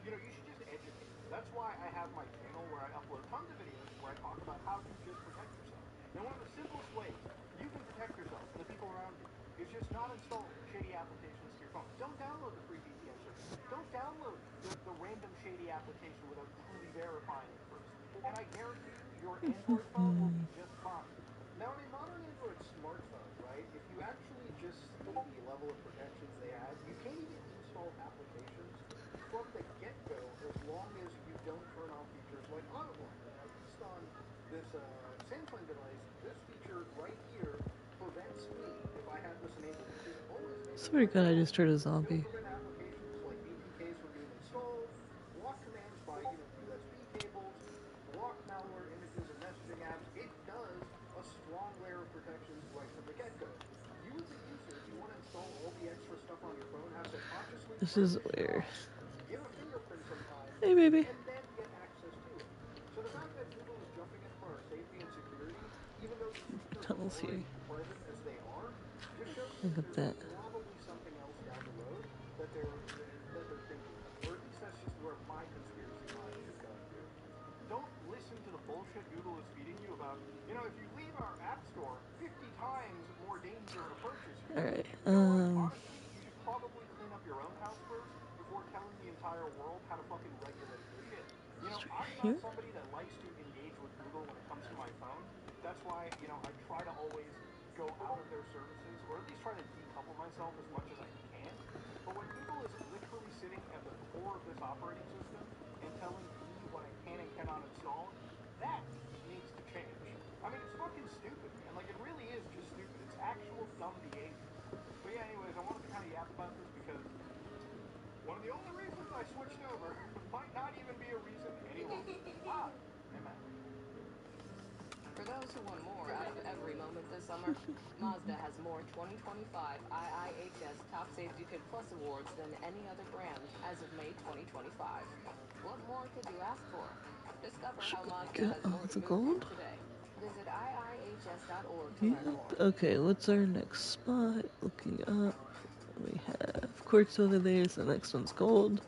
you should just educate them. That's why I have my channel where I upload tons of videos where I talk about how to just protect yourself. And one of the simplest ways you can protect yourself and the people around you is just not install shady applications to your phone. Don't download the free VPN service. Don't download the random shady application without truly verifying it first. And I guarantee you, your Android phone will be just fine. Now, in a modern Android smartphone, right, if you actually just see the level of protections they have, you can't even install applications this Samsung device, this feature right here prevents me, if I have this enabled, which is always enabled Swear to by God, I default, just heard a it'll zombie. prevent applications like APKs from being installed, block commands by USB cables, block malware images and messaging apps. It does a strong layer of protection right from the get-go. You as a user, if you want to install all the extra stuff on your phone, have to consciously This is purchase your weird. OS, give a fingerprint sometimes, Hey, baby. and then get access to it. So the fact that Google is jumping in for our safety and security, even though these features are Tunnels here. already present as they are, just shows you Look that at there's that. probably something else down the road that they're thinking of, or at least that's just where my conspiracy mind is going to. Don't listen to the bullshit Google is feeding you about, if you leave our app store, 50 times more danger to purchase you. Alright, You know what? Honestly, you should probably clean up your own house first before telling the entire world how to fucking regulate your shit. just right I'm not here. somebody that likes to engage with Google when it comes to my phone. That's why, I try to always go out of their services, or at least try to decouple myself as much as I can. But when Google is literally sitting at the core of this operating system and telling me what I can and cannot install, that needs to change. I mean, it's fucking stupid, man. Like, it really is just stupid. It's actual dumb behavior. But yeah, anyways, I wanted to kind of yap about this because one of the only reasons I switched over might not even be a reason any longer. Amen. For those who want more out of every moment this summer, Mazda has more 2025 IIHS Top Safety Pick Plus awards than any other brand as of May 2025. What more could you ask for? Discover how Should Mazda get has all more to the move you gold. today. Visit iihs.org to learn Yep. more. Okay, what's our next spot? Looking up. We have quartz over there, so the next one's gold.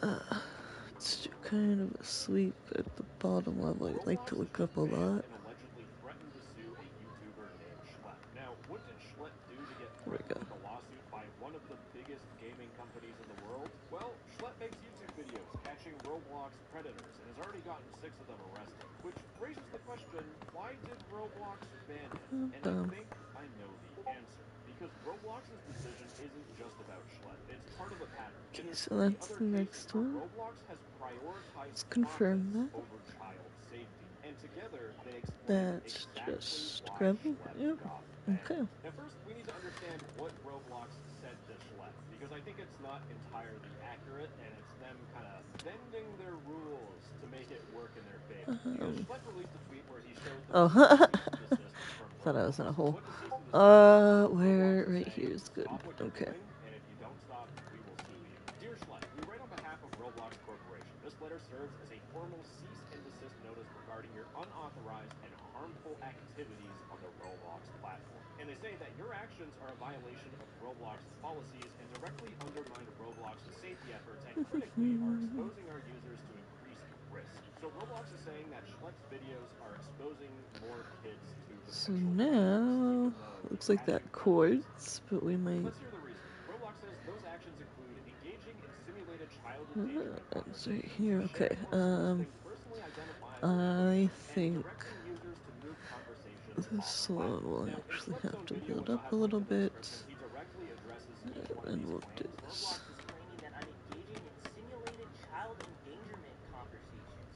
Let's do kind of a sweep at the bottom level. I'd like to look up a lot. And allegedly threatened to sue a YouTuber named Schlep. Now, what did Schlep do to get There we threatened go. with a lawsuit by one of the biggest gaming companies in the world? Well, Schlep makes YouTube videos catching Roblox predators and has already gotten 6 of them arrested. Which raises the question, why did Roblox ban him? And I think I know the answer. Because Roblox's decision isn't just about Schlep. It's part of a pattern. And Okay, there's so 3 that's other the cases next where one. Roblox has prioritized Let's confirm profits that. over child safety. And together, they explain That's exactly just why gravel. Schlep Yep. got banned. Okay. Now first, we need to understand what Roblox said to Schlep, because I think it's not entirely accurate, and it's them kind of bending their rules to make it work in their favor. Because Schlep released a tweet where he showed them Oh, 2 cease and desists from thought I Roblox. was in a hole. What the cease and desist are, Where? Roblox is Right saying, here is good. stop what you're Okay. doing, and if you don't stop, we will sue you. Dear Schlep, we write on behalf of Roblox Corporation. This letter serves as a formal cease and desist notice regarding your unauthorized and harmful activities on the Roblox platform. And they say that your actions are a violation of Roblox's policies and directly undermine Roblox's safety efforts and critically are exposing our users to increased risk. So Roblox is saying that Schlep's videos are exposing more kids to So potential now, looks like that quartz, but we might Let's hear the reason. Roblox says those actions include engaging in simulated child endangerment it's right conversations, here. Okay. sharing or soliciting personally identifiable I information, and think directing users to move conversations on this the one platform. will Now, in actually Schlep's have own to video, build which I'll up a have linked little in the bit, description, he directly addresses each one of and these we'll do claims. this. Roblox is claiming that I'm engaging in simulated child endangerment conversations.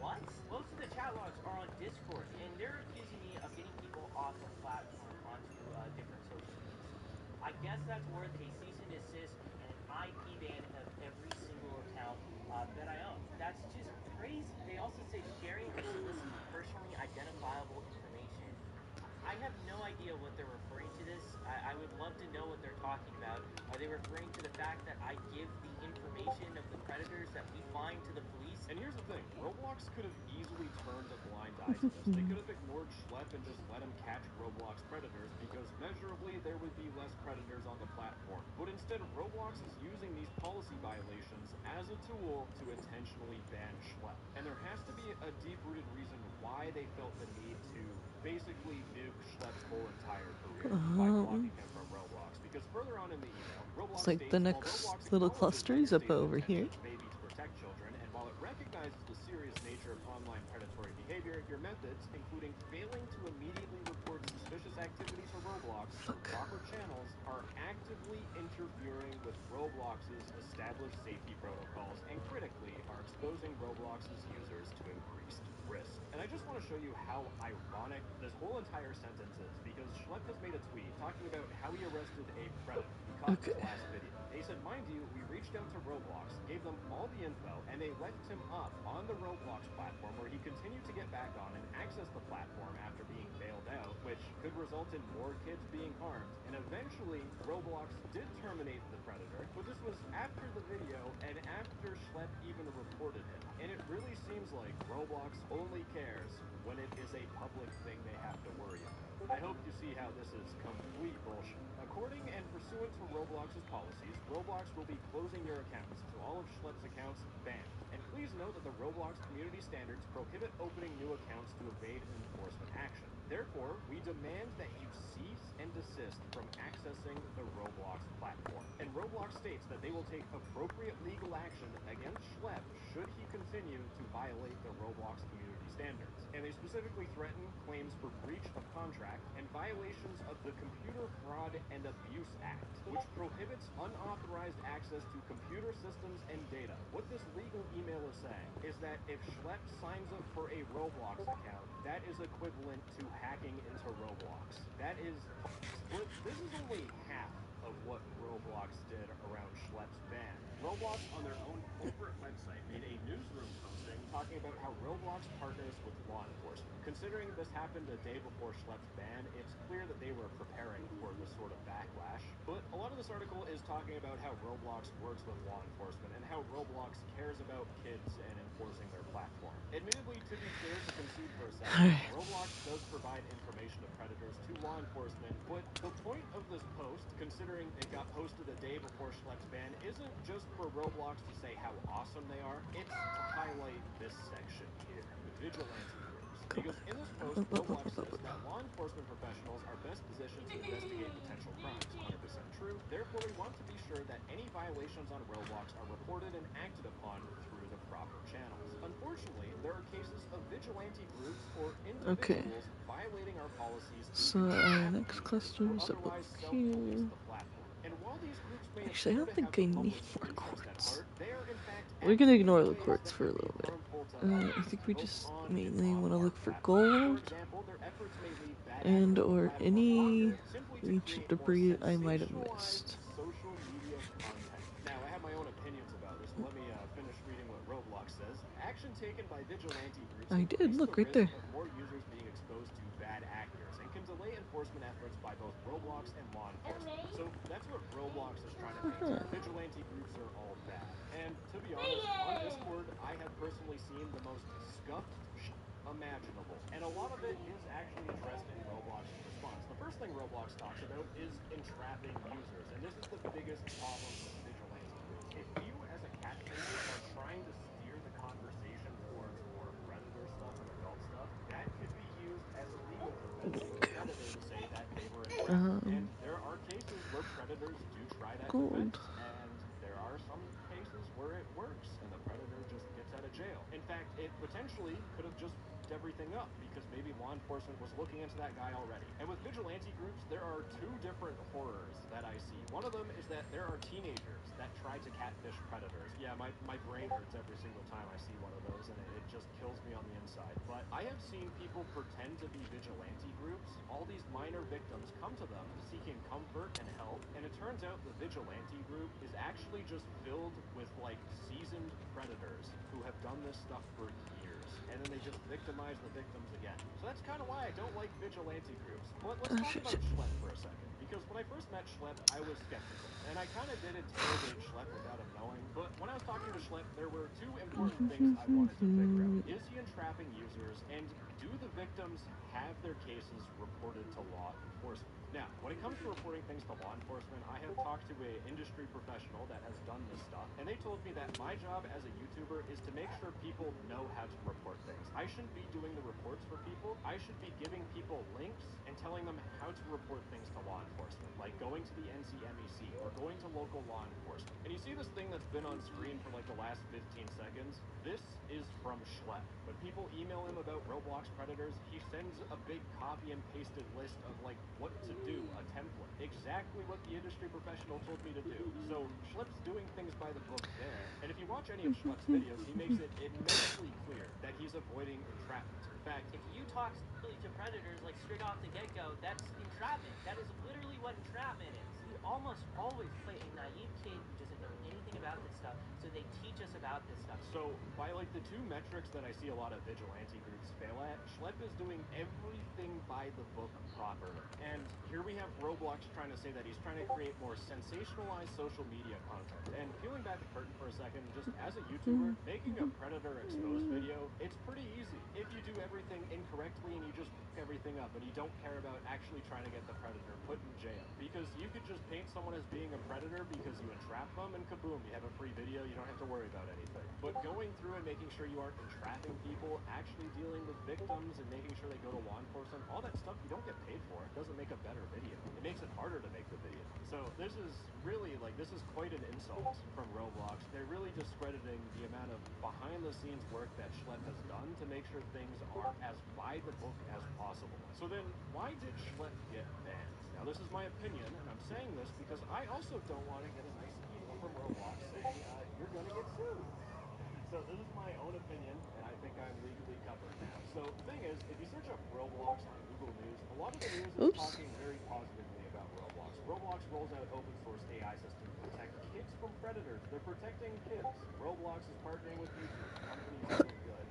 What? Most of the chat logs are on Discord, and they're accusing me of getting people off the platform onto different social medias. I guess that's worth a cease and desist and an IP ban of every single account that I own. That's just crazy. They also say sharing or soliciting personally identifiable information. I have no idea what they're referring to this. I would love to know what they're talking about. Are they referring to the fact that I give the information of the predators that we find to the police? And here's the thing, Roblox could have easily turned a blind eye to this. They could have ignored Schlep and just let him catch Roblox predators because measurably there would be less predators on the platform. But instead, Roblox is using these policy violations as a tool to intentionally ban Schlep. And there has to be a deep-rooted reason why they felt the need to basically nuke Schlep's whole entire career by blocking him from Roblox. Because further on in the email, Roblox Looks like states, the while next Roblox little acknowledges cluster that is your up stated over here. intention may be to protect children, and while it recognizes the serious nature of online predatory behavior, your methods, including failing to immediately report suspicious activities for Roblox through proper channels, are actively interfering with Roblox's established safety protocols and critically are exposing Roblox Roblox's users to increased risk. And I just want to show you how ironic this whole entire sentence is, because Schlepp has made a tweet talking about how he arrested a predator he caught in his Okay. last video. And he said, mind you, we reached out to Roblox, gave them all the info, and they left him up on the Roblox platform where he continued to get back on and access the platform after being bailed out, which could result in more kids being harmed. And eventually, Roblox did terminate the predator, but this was after the video and after Schlepp even reported him. And it really seems like Roblox only cares when it is a public thing they have to worry about. I hope you see how this is complete bullshit. According and pursuant to Roblox's policies, Roblox will be closing your accounts, so all of Schlepp's accounts banned. And please note that the Roblox community standards prohibit opening new accounts to evade enforcement action. Therefore, we demand that you cease and desist from accessing the Roblox platform. And Roblox states that they will take appropriate legal action against Schlepp should he continue to violate the Roblox community standards. And they specifically threaten claims for breach of contract and violations of the Computer Fraud and Abuse Act, which prohibits unauthorized access to computer systems and data. What this legal email is saying is that if Schlepp signs up for a Roblox account, that is equivalent to hacking into Roblox. That is, but this is only half of what Roblox did around Schlepp's ban. Roblox on their own corporate website made a newsroom posting talking about how Roblox partners with law enforcement. Considering this happened a day before Schlepp's ban, it's clear that they were preparing for this sort of backlash. But a lot of this article is talking about how Roblox works with law enforcement and how Roblox cares about kids and enforcing their platform. Admittedly, to be clear, to concede for a second, Roblox does provide information of predators to law enforcement, but the point of this post, considering it got posted a day before Schlepp's ban, isn't just for Roblox to say how awesome they are, it's to highlight this section here, the vigilante groups. Because in this post, Roblox says that law enforcement professionals are best positioned to investigate potential crimes. 100% true. Therefore, we want to be sure that any violations on Roblox are reported and acted upon through the proper channels. Unfortunately, there are cases of vigilante groups or individuals violating our policies So our next cluster is up here. the platform. And while these groups may Actually, I don't think I need more interest at quartz. heart, they are in fact We're gonna acting ignore in the ways quartz that for a could be little bit. harmful to I others, think we both just on and mainly off want to our look for platform. For gold example, their efforts may leave bad and actors on the or platform any longer simply to ancient create more debris I might have sensationalized missed. social media content. Now, I have my own opinions about this, so let me finish reading what Roblox says. Action taken by vigilante groups I did, increase look the right risk there. of more users being exposed to bad actors and can delay enforcement efforts by both Roblox and law enforcement. So that's what Roblox is trying to paint. Vigilante groups are all bad. And to be honest, on Discord, I have personally seen the most scuffed imaginable. And a lot of it is actually addressed in Roblox's response. The first thing Roblox talks about is entrapping users. And this is the biggest problem with vigilante groups. If you as a cat chaser are trying to steer the conversation towards more predator stuff and adult stuff, that could be used as a legal defense for a predator to say that they were entrapped. And there are cases where predators do try that Gold. defense, and there are some cases where it works and the predator just gets out of jail. In fact, it potentially could have just everything up because maybe law enforcement was looking into that guy already. And with vigilante groups, there are two different horrors that I see. One of them is that there are teenagers that try to catfish predators. Yeah, my brain hurts every single time I see one of those, and it just kills me on the inside. But I have seen people pretend to be vigilante groups. All these minor victims come to them seeking comfort and help, and it turns out the vigilante group is actually just filled with like seasoned predators who have done this stuff for years, and then they just victimize the victims again. So that's kind of why I don't like vigilante groups. But let's talk about Schlepp for a second, because when I first met Schlepp, I was skeptical, and I kind of did interrogate Schlepp without him knowing. But when I was talking to Schlepp, there were two important things I wanted to figure out. Is he entrapping users, and do the victims have their cases reported to law enforcement? Now, when it comes to reporting things to law enforcement, I have talked to an industry professional that has done this stuff, and they told me that my job as a YouTuber is to make sure people know how to report things. I shouldn't be doing the reports for people. I should be giving people links and telling them how to report things to law enforcement, like going to the NCMEC or going to local law enforcement. And you see this thing that's been on screen for like the last 15 seconds? This is from Schlepp. When people email him about Roblox predators, he sends a big copy and pasted list of like what to do, a template. Exactly what the industry professional told me to do. So Schlepp's doing things by the book there. And if you watch any of Schlepp's videos, he makes it immensely is avoiding entrapment. In fact, If you talk to predators like straight off the get-go, that's entrapment. That is literally what entrapment is. We almost always play a naive kid who doesn't know anything about this stuff, so they teach us about this stuff. So, by like the two metrics that I see a lot of vigilante groups fail at, Schlepp is doing everything by the book properly. And here we have Roblox trying to say that he's trying to create more sensationalized social media content. And peeling back the curtain for a second, just as a YouTuber, making a predator exposed video, it's pretty easy. If you do everything incorrectly and you just fuck everything up and you don't care about actually trying to get the predator put in jail. Because you could just paint someone as being a predator because you entrap them and kaboom, you have a free video, you don't have to worry about anything. But going through and making sure you aren't entrapping people, actually dealing with victims and making sure they go to law enforcement, all that stuff you don't get paid for. It doesn't make a better video. It makes it harder to make the video. So this is really this is quite an insult from Roblox. They're really discrediting the amount of behind the scenes work that Schlepp has done to make sure things are as by the book as possible. So then why did Schlepp get banned? Now this is my opinion, and I'm saying this because I also don't want to get a nice email from Roblox saying you're going to get sued. So this is my own opinion, and I think I'm legally covered now. So the thing is, if you search up Roblox on Google News, a lot of the news is talking very positively about Roblox. Roblox rolls out open source AI system to protect kids from predators. They're protecting kids. Roblox is partnering with YouTube. Companies doing good.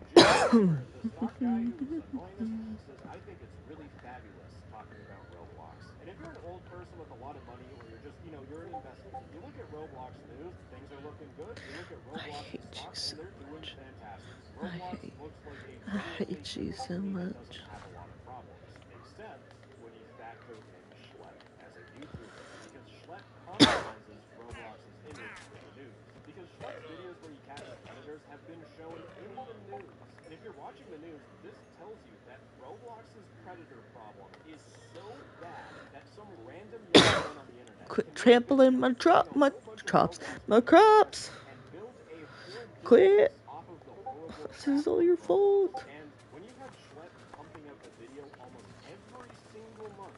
Jim, the stock guy who's annoying this, says, I think it's really fabulous talking about Roblox. And if you're an old person with a lot of money, or you're just, you're an investor, you look at Roblox news, things are looking good. You look at Roblox stock, and they're doing fantastic. Roblox looks like a genuinely good company that doesn't have a lot of problems, except when you factor in Schlepp as a YouTuber, because Schlepp compromises Roblox's image in the news. Because Schlepp's videos where he catches predators have been shown in the news. And if you're watching the news, this tells you that Roblox's predator problem is so bad that some random young man on the internet Quit trampling my crops. and build a whole Quit. business off of the horrible This crap is all of your Roblox. fault. And when you have Schlepp pumping out a video almost every single month,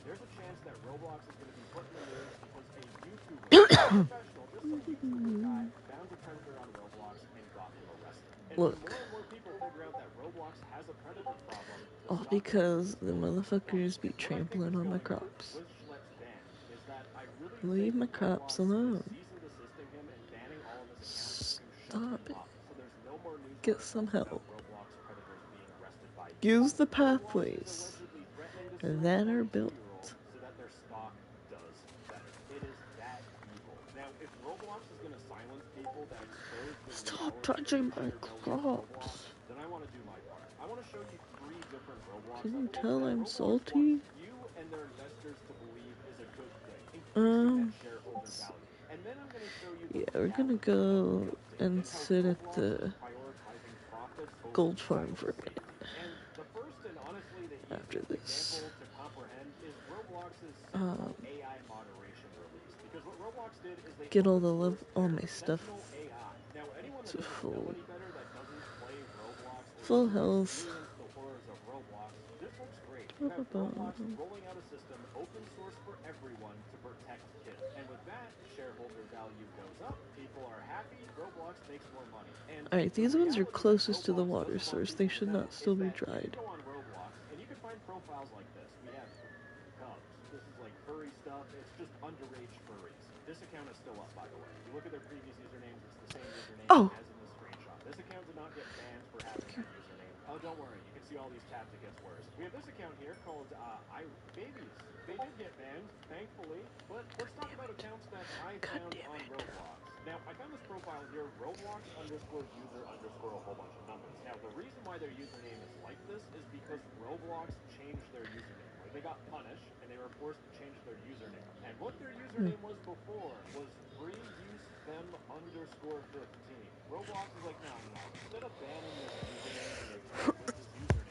there's a chance that Roblox is going to be put in the news because a YouTuber, professional, just some YouTuber guy, found a predator on Roblox and got him arrested. And Look. when more and more people figure out that Roblox has a predator problem, the All stock because prices the go motherfuckers be what I think trampling is on my going on crops. with Schlepp's ban is that I really Leave think my crops Roblox alone. is cease and desisting him and banning all of his accounts to shut Stop him it. up. So there's no more news Get some articles help. about Roblox predators being arrested by Use the Roblox is pathways allegedly threatening to sue that are 22-year-olds built. so that their stock does better. It is that evil. Now, if Roblox is going to silence people that expose the Stop reality touching of the my underbelly of Roblox, crops. then I want to do my part. I want to show you 3 different Roblox Can you updates tell that I'm Roblox wants salty? you and their investors to believe is a good thing, increasing that shareholder value. And then I'm going to show you the Yeah, we're gonna reality of go the update and and how sit at Roblox is the prioritizing profits over gold farm child for a safety. minute And the first and honestly the after easiest this. example to comprehend is Roblox's Sentinel AI moderation release. Because what Roblox did is they Get all open the sourced all their my stuff Sentinel AI. Now, anyone that to doesn't know full any better, that doesn't play Roblox or full doesn't health. experience the horrors of Roblox, this looks great. You have Roblox rolling out a system open source for everyone to protect kids. And with that, shareholder value goes up, people are happy, Roblox makes more money. And Alright, the these ones are reality that closest to the Roblox water doesn't want source. people They to should know not is still be that you dried. can go on Roblox and you can find profiles like this. We have Cubs. This is like furry stuff. It's just underage furries. This account is still up, by the way. You look at their previous usernames, it's the same username Oh! as in the screenshot. This account did not get banned for having that username. Oh, don't worry. You can see all these tabs. It gets worse. We have this account here called Babies. They did get banned, thankfully. But let's talk about accounts that I found on Roblox. Now, I found this profile here, Roblox _user _ a whole bunch of numbers. Now, the reason why their username is like this is because Roblox changed their username. Like, they got punished, and they were forced to change their username. And what their username was before was freeusefem _15. Roblox is like, no. Instead of banning this username and the account with this username,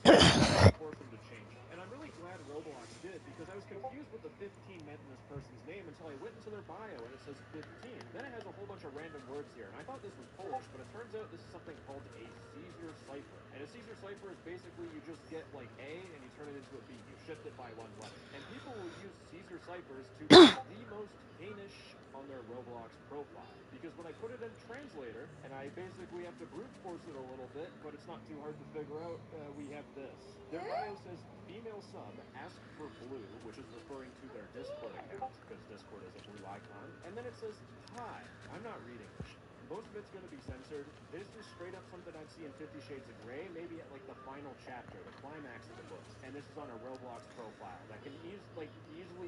let's force them to change it. And I'm really glad Roblox did, because I was confused what the 15 meant in this person's name until I went into their bio and it says 15. Then it has a whole bunch of random words here, and I thought this was Polish, but it turns out this is something called a Caesar cipher. And And a Caesar cipher is basically you just get like A and you turn it into a B. You shift it by one letter. And people will use Caesar ciphers to be the most Danish on their Roblox profile. Because when I put it in translator and I basically have to brute force it a little bit, but it's not too hard to figure out, we have this. Their bio says female sub, ask for blue, which is referring to their Discord account, because Discord is a blue icon. And then it says, hi, I'm not reading this shit. Most of it's going to be censored. This is straight up something I'd see in 50 Shades of Grey, maybe at like the final chapter, the climax of the books. And this is on a Roblox profile that can easily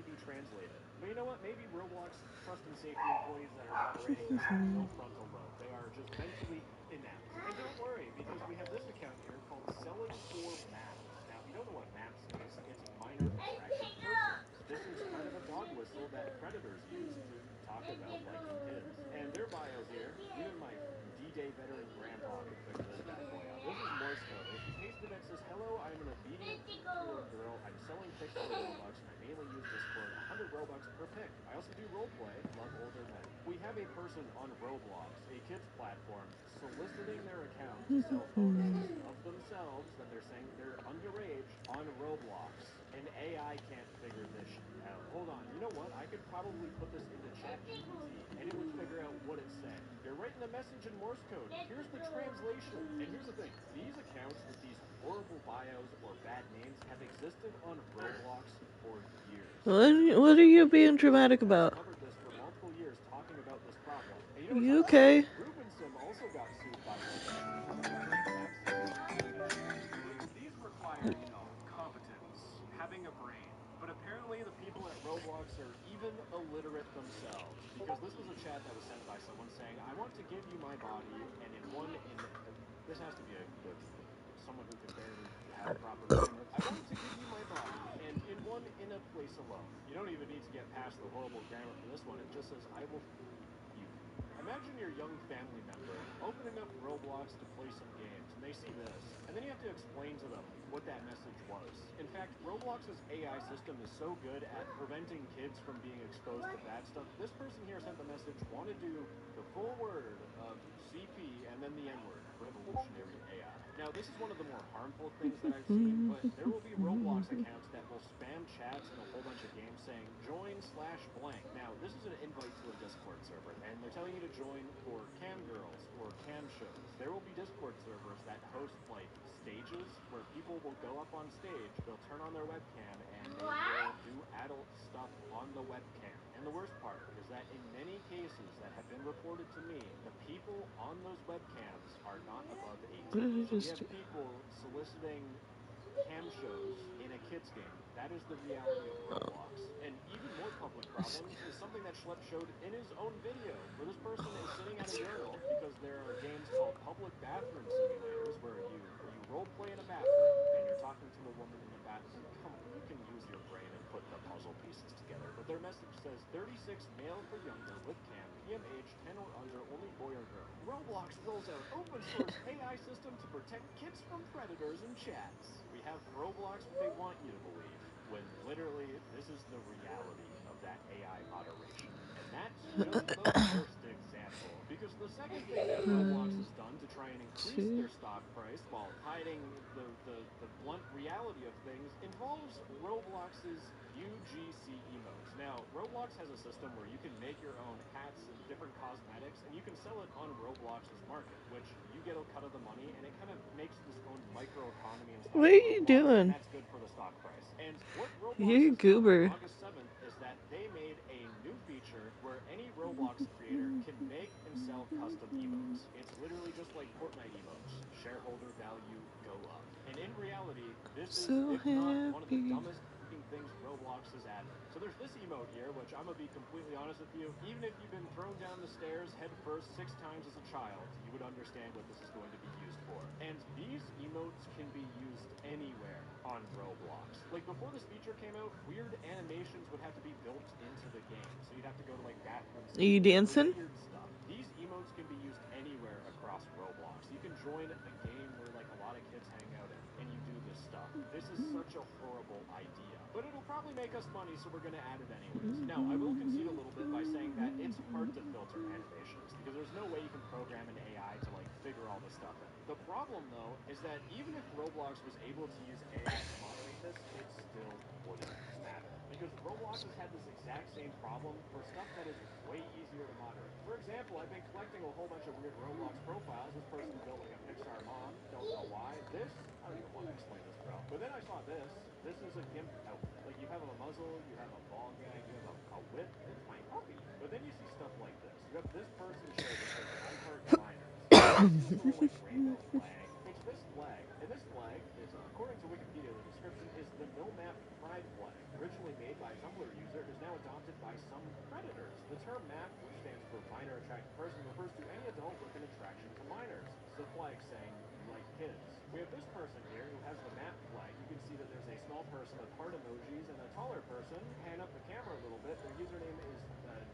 be translated. But you know what? Maybe Roblox trust and safety employees that are moderating this have no frontal lobe. They are just mentally inept. And don't worry, because we have this account here called Selling for Maps. Now, if you don't know what Maps is, it's minor attracted persons. This is kind of a dog whistle that predators use to talk about liking kids. And their bio here, even my D-Day veteran grandpa could figure this bad boy out. This is Morse code. If you paste it, it says, hello, I'm an obedient girl. I'm selling pics for Robux, and I mainly use Discord. 100 Robux per pic. I also do roleplay, love older men. We have a person on Roblox, a kids platform, soliciting their account to sell photos of themselves that they're saying they're underage on Roblox. And AI can't figure this shit out. Hold on, you know what? I could probably put this into ChatGPT, and it would figure out what it's saying. You're writing a message in Morse code. Here's the translation. And here's the thing. These accounts with these horrible bios or bad names have existed on Roblox for years. What are you being dramatic about? I've covered this for multiple years talking about this problem. And You okay? Ruben Sim also got sued by Roblox because of their apps. These require, competence, having a brain. But apparently the people at Roblox are even illiterate themselves. Because this was a chat that was sent by someone saying, I want to give you my body, and this has to be someone who can barely have proper grammar. I want to give you my body, and in a place alone. You don't even need to get past the horrible grammar for this one. It just says, I will you. Imagine your young family member opening up Roblox to play some games, and they see this, and then you have to explain to them what that message was. In fact, Roblox's AI system is so good at preventing kids from being exposed to bad stuff. This person here sent the message, want to do the full word of CP and then the N-word, revolutionary AI. Now, this is one of the more harmful things that I've seen, but there will be Roblox accounts that will spam chats in a whole bunch of games saying, join/blank. Now, this is an invite to a Discord server, and they're telling you to join for cam girls or cam shows. There will be Discord servers that host, like, stages where people will go up on stage, they'll turn on their webcam, and they will do adult stuff on the webcam. And the worst part is that in many cases that have been reported to me, the people on those webcams are not above 18. So we have people soliciting cam shows in a kids game. That is the reality of Roblox. And even more public problems is something that Schlepp showed in his own video, where this person is sitting at a urinal because there are games called public bathroom simulators where you role play in a bathroom and you're talking to a woman in a bathroom. Come on, you can use your brain and put the puzzle pieces together. But their message says 36 male for younger with cam, PM age 10 or under, only boy or girl. Roblox rolls out open source AI system to protect kids from predators in chats. We have Roblox what they want you to believe, when literally this is the reality of that AI moderation. And that's just the first example. Because the second thing that Roblox has done to try and increase their stock price while hiding the blunt reality of things involves Roblox's UGC emotes. Now, Roblox has a system where you can make your own hats and different cosmetics, and you can sell it on Roblox's market, which you get a cut of the money, and it kind of makes this own microeconomy inside. What are you Roblox, doing? and that's good for the stock price. And what Roblox You has done goober. on August 7th is that they made a new feature where any Roblox creator can make and sell custom emotes. It's literally just like Fortnite emotes. Shareholder value go up. And in reality, this is, if not one of the dumbest things Roblox has added. So there's this emote here, which I'm gonna be completely honest with you, even if you've been thrown down the stairs head first 6 times as a child, you would understand what this is going to be used for. And these emotes can be used anywhere on Roblox. Like before this feature came out, weird animations would have to be built into the game. So you'd have to go to like bathrooms. Are you dancing? Weird stuff. These emotes can be used anywhere across Roblox. You can join a game where like a lot of kids hang out in, and you do this stuff. This is such a horrible idea. But it'll probably make us money, so we're going to add it anyways. Now, I will concede a little bit by saying that it's hard to filter animations, because there's no way you can program an AI to like figure all this stuff out. The problem, though, is that even if Roblox was able to use AI to moderate this, it still wouldn't matter. Because Roblox has had this exact same problem for stuff that is way easier to moderate. For example, I've been collecting a whole bunch of weird Roblox profiles. This person built like a Pixar mom, don't know why. This, I don't even want to explain this, bro. But then I saw this. This is a GIMP outfit. Like, you have a muzzle, you have a ball gag, you have a whip. It's my puppy. But then you see stuff like this. You have this person show that says, I heart minors. This little like rainbow flag. It's this flag, and this flag is, according to Wikipedia, the description is the NoMap Pride flag. Originally made by a Tumblr user, is now adopted by some predators. The term MAP, which stands for minor attracted person, refers to any adult with an attraction to minors. It's the flag saying you like kids. We have this person here who has the MAP flag. You can see that there's a small person with heart emojis and a taller person. Pan up the camera a little bit. Their username is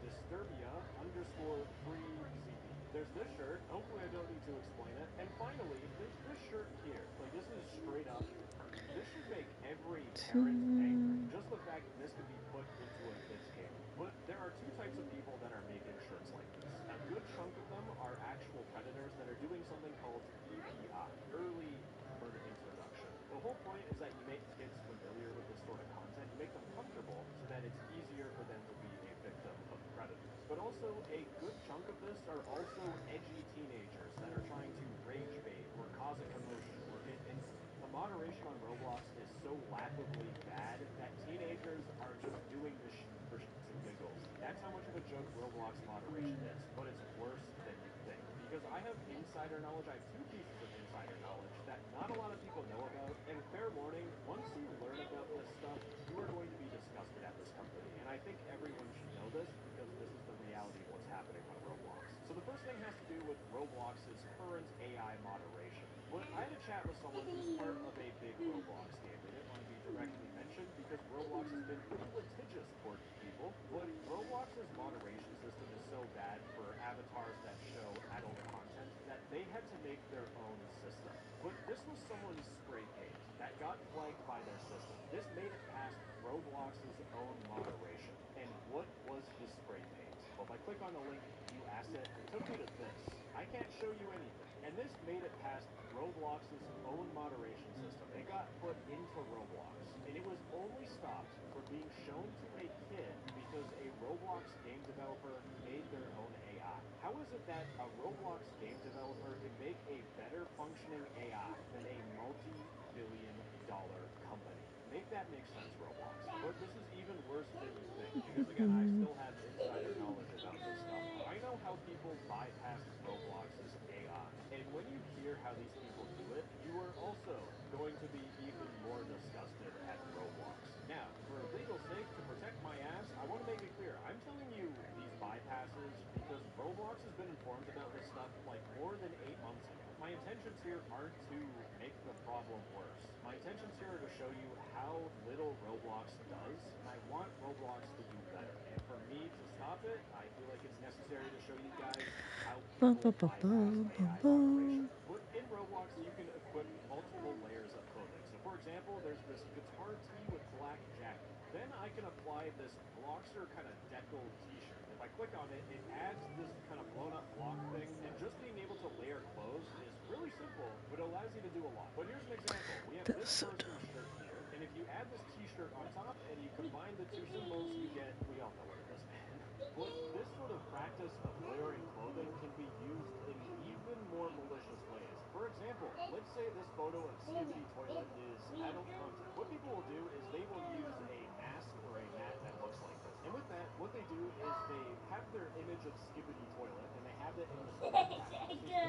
Disturbia_free CP. There's this shirt. Hopefully I don't need to explain it. And finally, there's this shirt here. Like, this is straight up perfect. This should make every parent angry. Just the fact that this could be put into a kids game. But there are two types of people that are making shirts like this. A good chunk of them are actual predators that are doing something called EPI, early bird introduction. The whole point is that you make kids familiar with this sort of content. You make them comfortable so that it's easier for them to be a victim of predators. But also, a good chunk of this are also edgy teenagers that are trying to rage bait or cause a commotion or hit innocent. The moderation on Roblox is so laughably bad that teenagers are just doing this for shits and giggles. That's how much of a joke Roblox moderation is, but it's worse than you think. Because I have insider knowledge, I have two pieces of insider knowledge that not a lot of people know about, and fair warning, once you learn about this stuff, you are going to be disgusted at this company. And I think everyone should know this because this is the reality of what's happening on Roblox. So the first thing has to do with Roblox's current AI moderation. But I had a chat with someone who's part of a big Roblox game. They didn't want to be directly mentioned because Roblox has been pretty litigious towards people, but Roblox's moderation system is so bad for avatars that show adult content that they had to make their own system. But this was someone's spray paint that got flagged by their system. This made it past Roblox's own moderation. And what was the spray paint? Well, if I click on the link view asset, it took me to this. I can't show you anything. And this made it past Roblox's own moderation system. It got put into Roblox. And it was only stopped from being shown to a kid because a Roblox game developer made their own AI. How is it that a Roblox game developer can make a better functioning AI than a multi-billion-dollar company? Make that make sense, Roblox. But this is even worse than you think, because again, I still have insider knowledge about this stuff. I know how people bypass Roblox's AI, and when you hear how these people do it, you are also going to be even more disgusted at Roblox. Now, for legal sake, to protect my ass, I want to make it clear, I'm telling you these bypasses because Roblox has been informed about this stuff like more than 8 months ago. My intentions here aren't to make the problem worse. My intentions here are to show you how little Roblox does, and I want Roblox to do better. And for me to stop it, I feel like it's necessary to show you guys how people bypass AI moderation. But in Roblox, you can equip multiple layers of clothing. So for example, there's this guitar tee with black jacket. Then I can apply this Blockster kind of deckle t-shirt. If I click on it, it adds this kind of blown up block thing, and just being able to layer clothes is really simple, but it allows you to do a lot. But here's an example. We have this person's shirt here, and if you add this t-shirt on top and you combine the two symbols, you get, we all know what it is, man. But this sort of practice of layering clothing can be used in even more malicious ways. For example, let's say this photo of Skibidi Toilet is adult content. What people will do is they will use a mask or a mat that looks like this. And with that, what they do is they have their image of Skibidi Toilet and they have it in this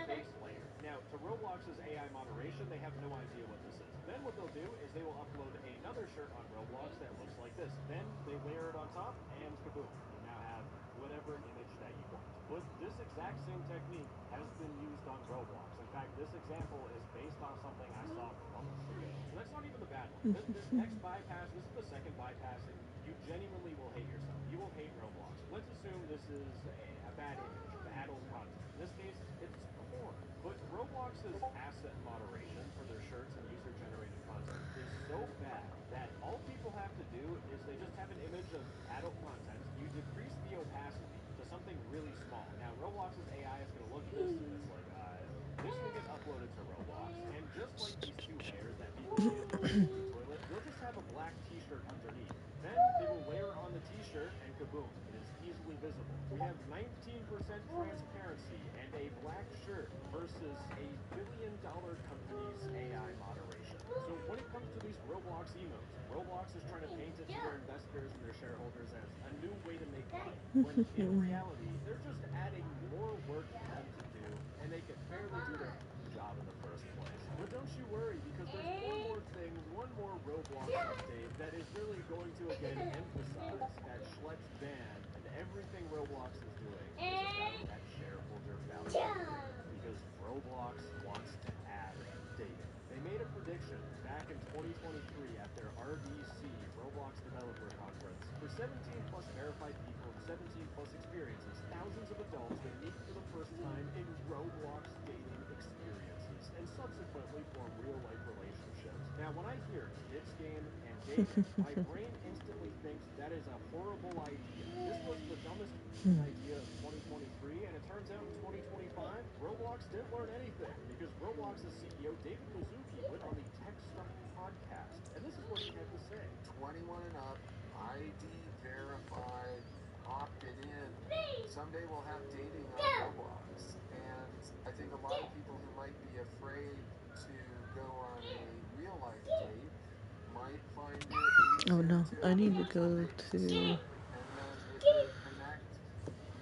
base layer. Now, to Roblox's AI moderation, they have no idea what this is. Then what they'll do is they will upload another shirt on Roblox that looks like this. Then they layer it on top and kaboom. You now have whatever image that you want. But this exact same technique has been used on Roblox. In fact, this example is based on something I saw months ago. And that's not even the bad one. This next bypass, this is the second bypass, and you genuinely will hate yourself. You will hate Roblox. Let's assume this is a bad image of adult content. In this case, it's porn. But Roblox's asset moderation for their shirts and user-generated content is so bad that all people have to do is they just have an image of adult content, you decrease the opacity to something really small. Now, Roblox's AI is going to look at this and it's like, this will get uploaded to Roblox. the toilet, you'll just have a black t-shirt underneath. Then they will layer on the t-shirt and kaboom, it is easily visible. We have 19% transparency and a black shirt versus a billion-dollar company's AI moderation. So when it comes to these Roblox emotes, Roblox is trying to paint it to their investors and their shareholders as a new way to make money, when in reality, they're just adding more work for them to do, and they can barely do their job in the first place. But don't you worry, because there's one more thing, one more Roblox update that is really going to again emphasize that Schlepp's ban and everything Roblox is doing is about that shareholder value. Because Roblox wants to add dating. They made a prediction back in 2023 at their RDC, Roblox Developer Conference, for 17 plus verified people and 17 plus experiences, thousands of adults will meet for the first time in Roblox dating experiences and subsequently form real-life relationships. Now, when I hear kids game and dating, my brain instantly thinks that is a horrible idea. This was the dumbest idea of 2023, and it turns out in 2025, Roblox didn't learn anything, because Roblox's CEO, David Mizuki, went on the Tech Stuff podcast, and this is what he had to say. 21 and up, ID verified, opted in. Someday we'll have dating on Roblox, and I think a lot of people who might be afraid to go on a real life date might find it Oh easier no, to I need to virtual go dates. to. And then if they connect,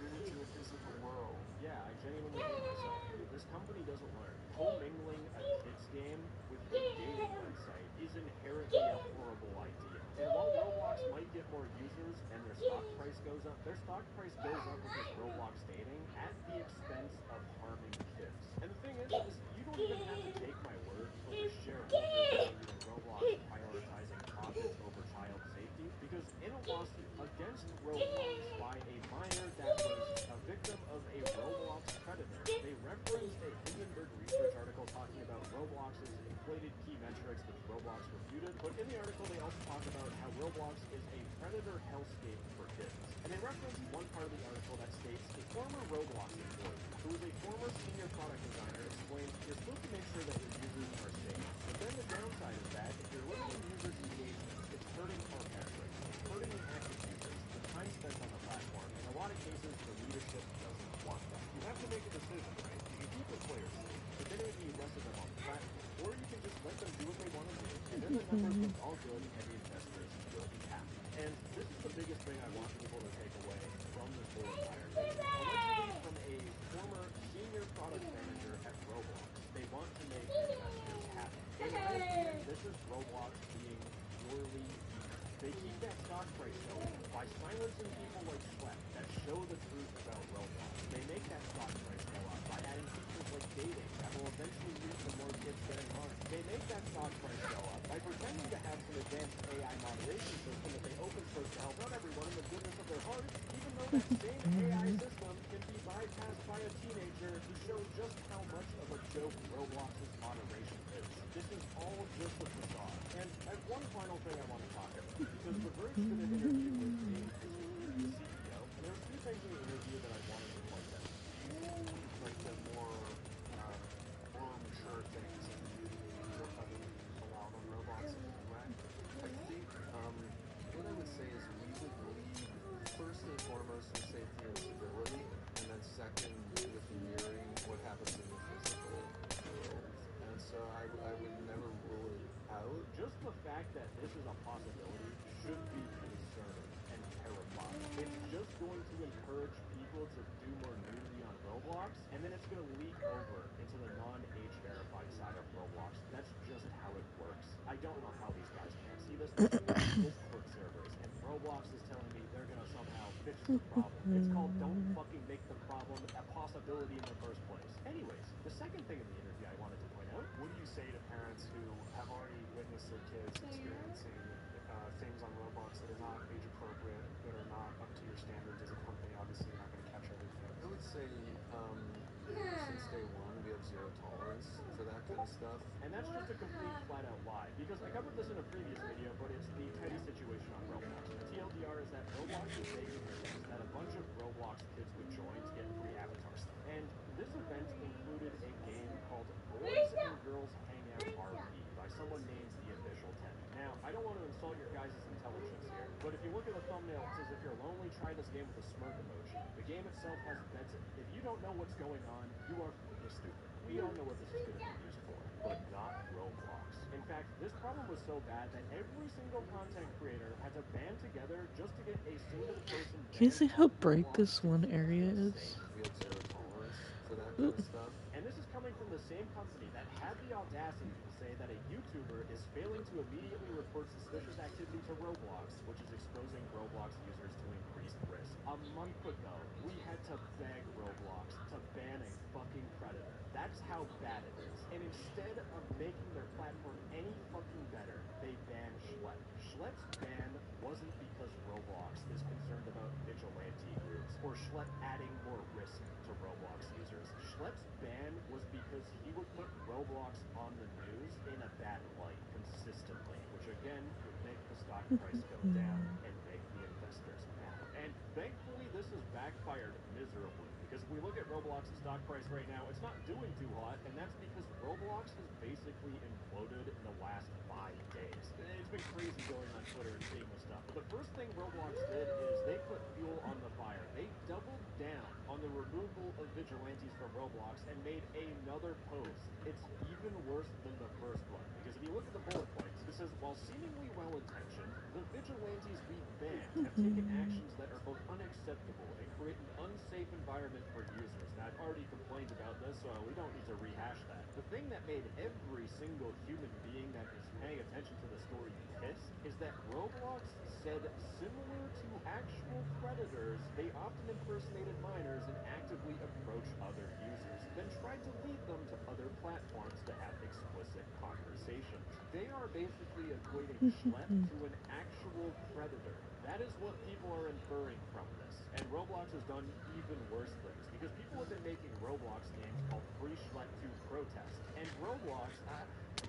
move to a physical world. Yeah, I genuinely hate myself. This company doesn't learn. Commingling a kids game with a dating website is inherently a horrible idea. And while Roblox might get more users and their stock price goes up with this Roblox dating at the expense of harming kids. And the thing is you don't even have to take my word for the shareholder value in Roblox prioritizing profits over child safety, because in a lawsuit against Roblox by a minor that was a victim of a Roblox predator, they referenced a Hindenburg Research article talking about Roblox's inflated key metrics, which Roblox refuted, but in the article they also talk about how Roblox is a predator hellscape for kids. And they reference one part of the article that states a former Roblox employee, who is a former senior product designer, explained, you're supposed to make sure that your users are safe. But then the downside is that if you're limiting users' engagement, it's hurting our metrics, it's hurting the active users, the time spent on the platform. In a lot of cases, the leadership doesn't want that. You have to make a decision, right? You can keep your players safe, but then it would be less of them on the platform. Or you can just let them do what they want to do, and then the numbers look all good, and the investors will be happy. And this is the biggest thing I want people to take away from this whole entire thing. Allegedly from a former senior product manager at Roblox, they want to make investors happy. In my opinion, this is Roblox being purely evil. They keep that stock price going by silencing people like Schlepp that show the truth about Roblox. They make that stock price go up by adding features like dating that will eventually lead to more kids getting harmed. They make that stock price go up by pretending to have some advanced AI moderation system that they open source to help out everyone in the goodness of their hearts, even though that same AI system can be bypassed by a teenager to show just how much of a joke Roblox's moderation is. This is all just a facade. And I have one final thing I want to talk about, because The Verge did an interview with Dave Mizuki, the CEO, and there were a few things in the interview that I wanted to point out. Like the more mature things that have been allowed on Roblox in the UI. I think what I would say is we would lead first and foremost with safety and stability, and then second with mirroring what happens in the physical world. And so I would never rule it out. Just the fact that this is a possibility should be concerning and terrifying. It's just going to encourage people to do more nudity on Roblox, and then it's going to leak over into the non-age verified side of Roblox. That's just how it works. I don't know how these guys can't see this. They're sitting on Discord servers, and Roblox is telling me they're going to somehow fix the problem. It's called don't fucking make the problem a possibility in the first place. Anyways, the second thing in the interview I wanted to point out, What do you say to parents who have already witnessed their kids experiencing things on Roblox that are not age appropriate, that are not up to your standards as a company? Obviously, you're not going to catch everything. I would say since day one, we have zero tolerance for that kind of stuff. and that's just a complete flat-out lie, because I covered this in a previous video, but it's the Teddy situation on Roblox. The TLDR is that Roblox was making events that a bunch of Roblox kids would join to get free avatar stuff. And this event included a game called Boys and Girls Hangout RP by someone named The look at the thumbnail, it says if you're lonely, try this game with a smirk emoji. The game itself has bets. If you don't know what's going on, you are fucking stupid. We all know what this is going to be used for, but not Roblox. In fact, this problem was so bad that every single content creator had to band together just to get a single person Can you banned see how off bright Roblox this one to area feel is? safe. We have zero tolerance for that kind of stuff. And this is coming from the same company that had the audacity to say that a YouTuber is failing to immediately report suspicious activity to Roblox, which is exposing Roblox users to increased risk. A month ago, we had to beg Roblox to ban a fucking predator. That's how bad it is. And instead of making their platform any fucking better, they banned Schlep. Schlep's ban wasn't because Roblox is concerned about vigilante groups or Schlep adding more risk to Roblox users. Schlep's ban was because he would put Roblox on the news in a bad light consistently, which again would make the stock price go down and make the investors mad. And thankfully this has backfired miserably, because if we look at Roblox's stock price right now, it's not doing too hot, and that's because Roblox has basically imploded in the last 5 days. It's been crazy going on Twitter and seeing this stuff. But the first thing Roblox did is they put fuel on the fire. They doubled down on the removal of vigilantes from Roblox and made another post. It's even worse than the first one, because if you look at the bullet points, it says, while seemingly well-intentioned, the vigilantes we've banned have taken actions that are both unacceptable and create an unsafe environment for users. Now, I've already complained about this, so we don't need to rehash that. The thing that made every single human being that is paying attention to the story pissed is that Roblox said, similar to actual predators, they often impersonated minors and actively approached other users, then tried to lead them to other platforms to have explicit conversations. They are basically equating Schlep to an actual predator. That is what people are inferring from this. And Roblox has done even worse things, because people have been making Roblox games called Free Schlep 2 Protest. And Roblox,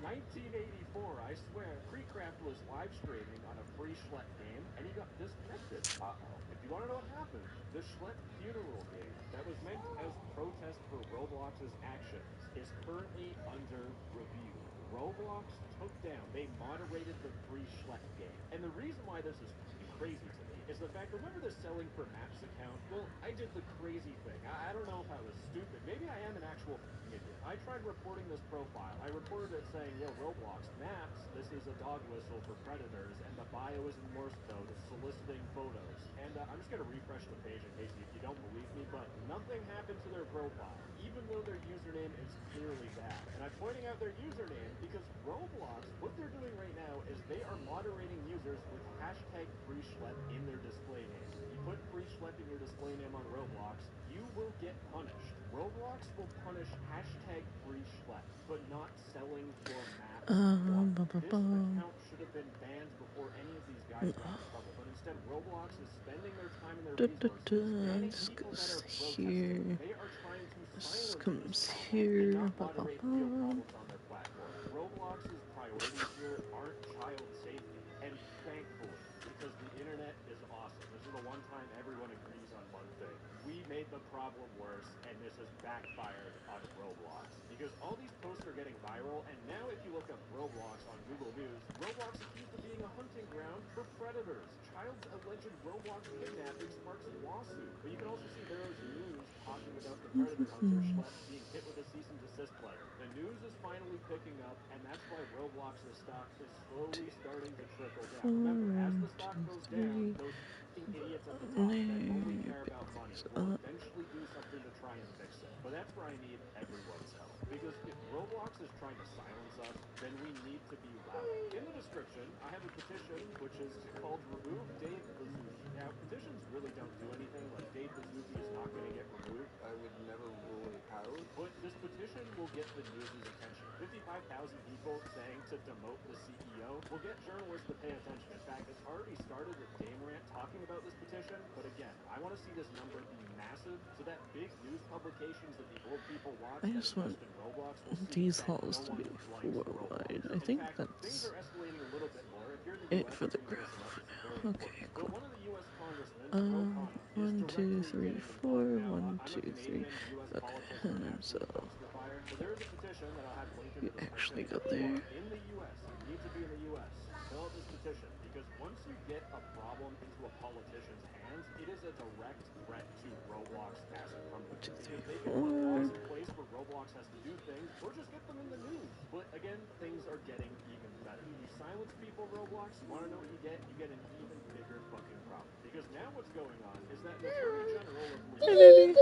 1984, I swear, Precraft was live streaming on a Free Schlep game, and he got disconnected. If you want to know what happened, the Schlep funeral game that was meant as protest for Roblox's actions is currently under review. Roblox took down, they moderated the Free Schlep game. And the reason why this is crazy to me is the fact, remember the selling for maps account? Well, I did the crazy thing. I don't know if I was stupid. Maybe I am an actual idiot. I tried reporting this profile. I reported it saying, yo, Roblox, maps, this is a dog whistle for predators, and the bio is in Morse code, soliciting photos. And I'm just going to refresh the page in case you don't believe me, but nothing happened to their profile, even though their username is clearly bad. And I'm pointing out their username because Roblox, what they're doing right now is they are moderating users with hashtag Free Schlep in their display name. You put Free Schlep in your display name on Roblox, you will get punished. Roblox will punish hashtag Free Schlep, but not selling your maps. This account should have been banned before any of these guys got in trouble, but instead Roblox is spending their time and their resources banning This people that goes are protesting. here. They are trying to This silence this comes problem and here. not moderate real problems on their platform. Roblox's priorities here aren't child safety, and thankfully, because the internet is awesome. This is the one time everyone agrees on one thing. We made the problem worse, and this has backfired on Roblox. Because all these posts are getting viral, and now if you look up Roblox on Google News, Roblox accused of being a hunting ground for predators. Child's alleged Roblox kidnapping sparks lawsuit. But you can also see there is news talking about the predator hunter Schlep being hit with a cease and desist letter. The news is finally picking up, and that's why Roblox's stock is slowly starting to trickle down. Remember, as the stock goes down, those idiots at the top that only care about money will eventually do something to try and fix it. But that's where I need everyone's help. Because if Roblox is trying to silence us, then we need to be louder. In the description, I have a petition which is called Remove Dave Baszucki. Now, petitions really don't do anything. Like, Dave Baszucki is not going to get removed. I would never rule it out. But this petition will get the news' attention. 55,000 people saying to demote the CEO will get journalists to pay attention. In fact, it's already started with Dame Rant talking about this petition. But again, I want to see this number be massive so that big news publications that the old people watch I that just want invest in Roblox will see these that halls no to one be likes 4 Roblox. wide. I In think fact, things that's are escalating a little bit more. If you're in the it U.S., for I'm the bringing this graph up. This is very now. Okay, important. But cool. one of the U.S. congressmen, Ro Khanna, is 1, 2, directly 3, getting 4. involved. Now, 1, I'm 2, a 3. Canadian. U.S. Okay, politics and are then so absolute dumpster fire. So there is a petition that I'll have linked in You the description. actually If go you there. are in the U.S., you need to be in the U.S. Fill out this petition because once you get a problem into a politician's hands, it is a direct threat to Roblox as a company. 2, 3, Because they can put laws in place where Roblox has to do things or just get them in the news. But again, things are getting even better. You silence people, Roblox, you want to know what you get? You get an even bigger fucking problem. Because now what's going on is that the Attorney General of Hi, baby.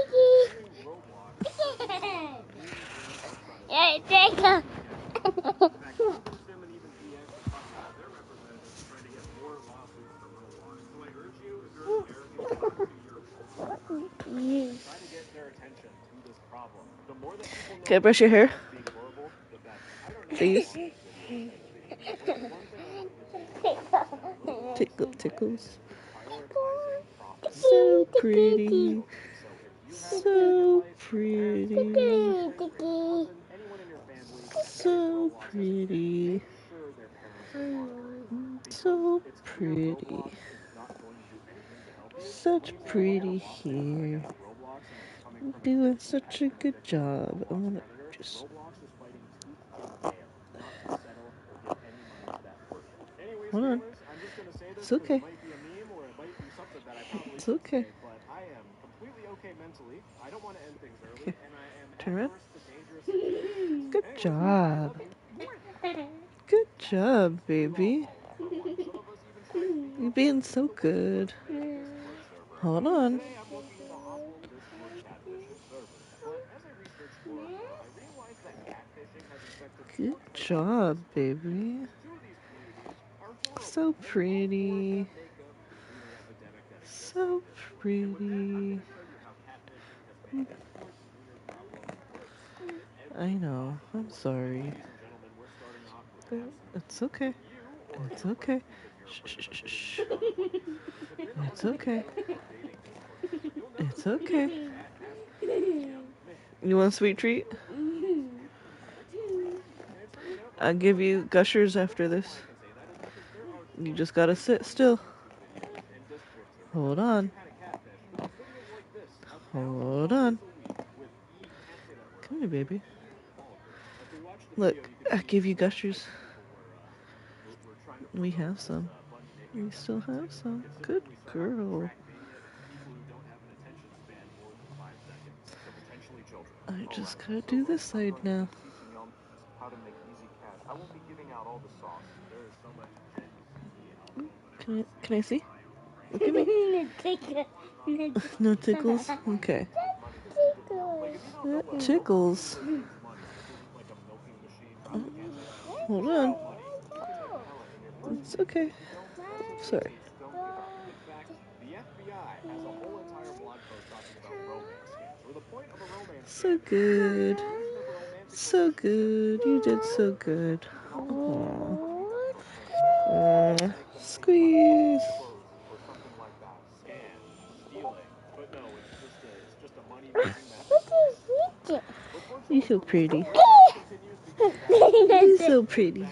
suing Roblox for using Looney Tunes for credit. In fact, OpenSim and even VX are talking about their representatives trying to get more lawsuits for Roblox. So I urge you, if you're an American, talk to your attorney. Try to get their attention to this problem. The more that people know Can I brush your hair? Roblox being horrible, the better. I don't know Please. how long this video is going to be. But the one thing I want you to take away is that Roblox, Tickle, in my tickles. opinion, is prioritizing profit. So pretty. So if you have So kids in your life, pretty. anyone in your family that So Roblox as a kid, pretty. make sure their parents are monitoring. Because So it's clear pretty. Roblox is not going to do anything to help you. Such When you take a pretty lawsuit hair. against Roblox and it's coming You're from a doing kid who such has a been a good victim of job. I Roblox want to predator, just... Roblox is fighting tooth and nail not to settle or give any money to that person. Anyways, Hold on. gamers, I'm just going to say this It's because okay. it might be a meme or it might be something that I probably It's should okay. say, but I am completely okay mentally. I don't want to end things early, and I am Turn around. adverse to dangerous situations. Good Anyways, I job. love you. Good job, We've all baby. fallen for one. Some of us even try to speak You're up being against so the good. Discord server. Hold on. Today I'm looking into awful Discord catfishing servers. But as I researched more and more, I realized that catfishing has infected Good 4 types job, of Discord. baby. 2 of these communities are horrible. So And all 4 pretty. have makeup due to the epidemic that exists So on Discord. And with that, I'm pretty. going to show you how catfishing has made Discord's wiener problem worse. I know. I'm sorry. Ladies and gentlemen, we're starting off with But absolute it's okay. you or It's your okay. friends because you're Shh, afraid shh, of shh, admitting shh. you've been on one of these servers have been It's on a okay. general dating Discord server. You'll notice It's that okay. chat has to be scam. Man, You want a sweet treat? it's crazy. And it turns out I'll give you gushers after the reason this. why I can say that is because there are You tons just gotta of sit still. YouTube videos and Discord servers Hold that on. teach you how to catfish with videos like this. Hold on. $1,000 a week with can't say that word. Come here, baby. Oliver. As we watch the Look, video, you can I see give you what gushers. types of people were trying to We promote have this some. Bundy Nick We campaign still on have TikTok. some. Good Considering we start off with girl. Trackmania, it's people who don't have an attention span more than 5 seconds. So potentially children. I just Alright, gotta so do this first I'm side going to now. be teaching y'all how to make easy cash. I won't be giving out all the sauce. There is so much genuinely alpha, whatever. Can I see? Look at me. No tickles? Okay. Like, if you don't know That what tickles. means money, this isn't like a milking machine. You can't say that. Hold on. Money. You can make hella in your first It's week. okay. If you don't, that's okay Sorry. too. Don't give up. In fact, the FBI has a whole entire blog post talking about romance scams, where the point of a romance So scam good. is the illusion of a romantic So relationship. good. You did so good. You can also Aww. make them pay Squeeze. clothes or something like that. Scam, stealing, but no, it's just a money-making method. But You're fortunately so for pretty. Roblox, it continues because of that. You're so pretty.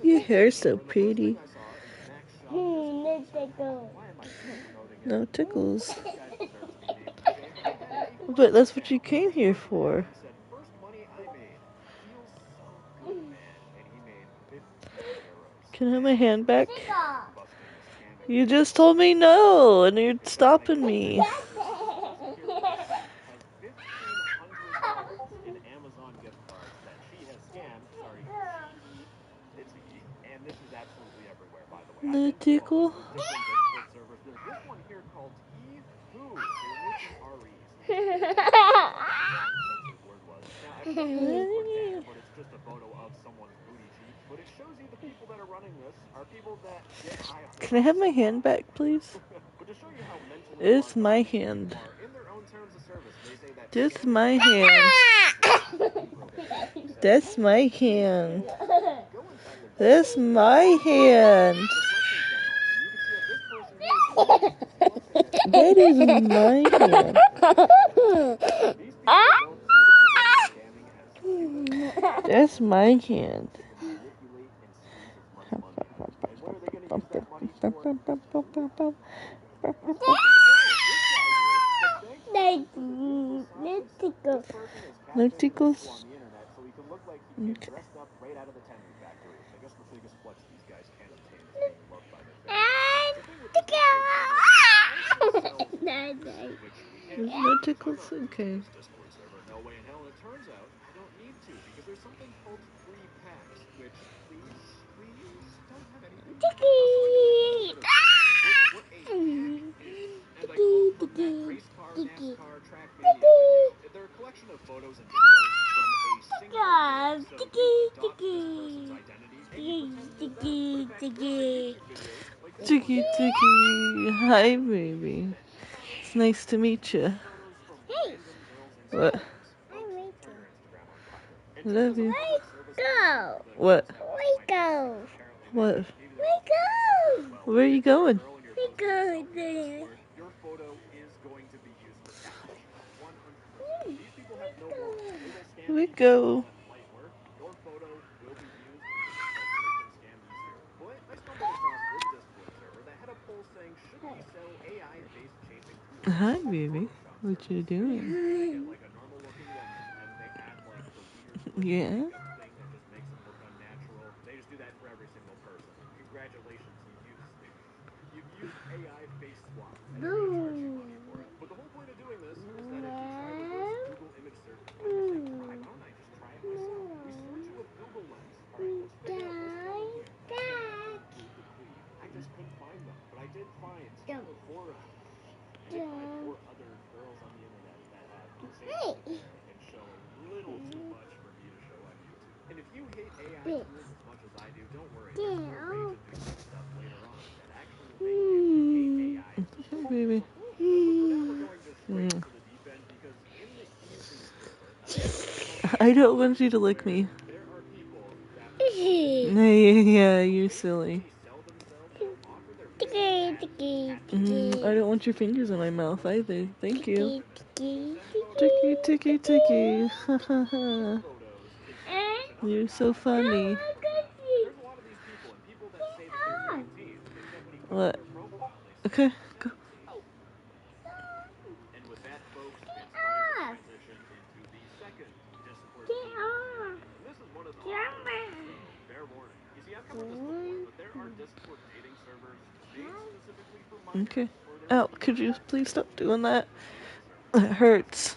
Your hair's so pretty. No tickles. But that's what you came here for. Can I have my hand back? You just told me no, and you're stopping me. $1,500 in Amazon gift cards that she has scammed. Sorry, it's and this is absolutely everywhere, by the way. No I've been to a tickle. host of different Discord servers. There's this one here called T-Who. They're making REs. Word was. Now, I put the Discord banner, but it's just a photo of someone's booty cheek. But it shows you the people that are running this are people that get high up. Can I have my hand back, please? But to show you how mentally It's logged my off these hand. people are, in their own terms of service, they say that Just scammers my are hand. That's my hand. That's my hand. That is my hand. That's my hand. No tickles. get Okay. dressed up right out of the Tenry factory. I guess the biggest flex these guys can obtain is being loved by their fans. The thing with this Discord server is it also sells which we can't There's do. no So tickle I'm not using okay. this Discord server. No way in hell. And it turns out I don't need to because there's something called free packs, which please don't have anything. I'll show you a little bit of what a pack is. And I quote from that race car, NASCAR, Trackmania video. They're a collection of photos and videos from a single game. So you adopt this person's identity and you pretend you're them. But in fact, there are YouTube videos like this one. Tiki Tiki. Hi, baby. It's nice to meet you. Photos from random girls' What? Instagrams. Folks, turn your Instagram on private. And Love turns you. out this service allows the What? girls have less finances. Apparently, What? maybe they're also well, Where are you if you're a going? girl and you're posting yourself in Discord, your photo is going to be used for catfishing. 100%. These people have no morals. They will scam Here we people go. left, right, work. Your photo will be used and it just helps make them scam easier. But I stumbled across this Discord server that had a poll saying, should we sell AI-based chasing tools? Hi, baby. What you doing? Get like a normal looking woman and they add like the weird Yeah. makeup thing that just makes them look unnatural. They just do that for every single person. Congratulations, you've used AI face swap and they're gonna charge you money for it. But the whole point of doing this is that if you try reverse Google image search, why don't I just try it myself? We sort you with Google Lens. Alright, let's figure out this problem here. I just couldn't find them, but I did find four other girls on the internet that have insane hair and show a little too much for me to show on YouTube. And if you hate AI tools as much as I do, don't worry. There's a whole range of new stuff later on that actually make you hate AI. Hi, baby. But for now, we're going just straight into the deep end because in the easing server, I don't want you to lick me. there are people that Yeah, you're silly. sell themselves or offer their I don't want your fingers in my mouth either. Thank you. Ticky, ticky, ticky. Ha ha ha. You're so funny. There's a lot of these people and people that say that they're 19 think that when you click What? their profile, they Okay, say go. And with that, folks, it's time to transition into the second Discord server. And this is one of the fair warning. You see, I've covered this before, but there are Discord dating servers made specifically for minors. Okay. Or there Oh, could you please stop doing that? It hurts.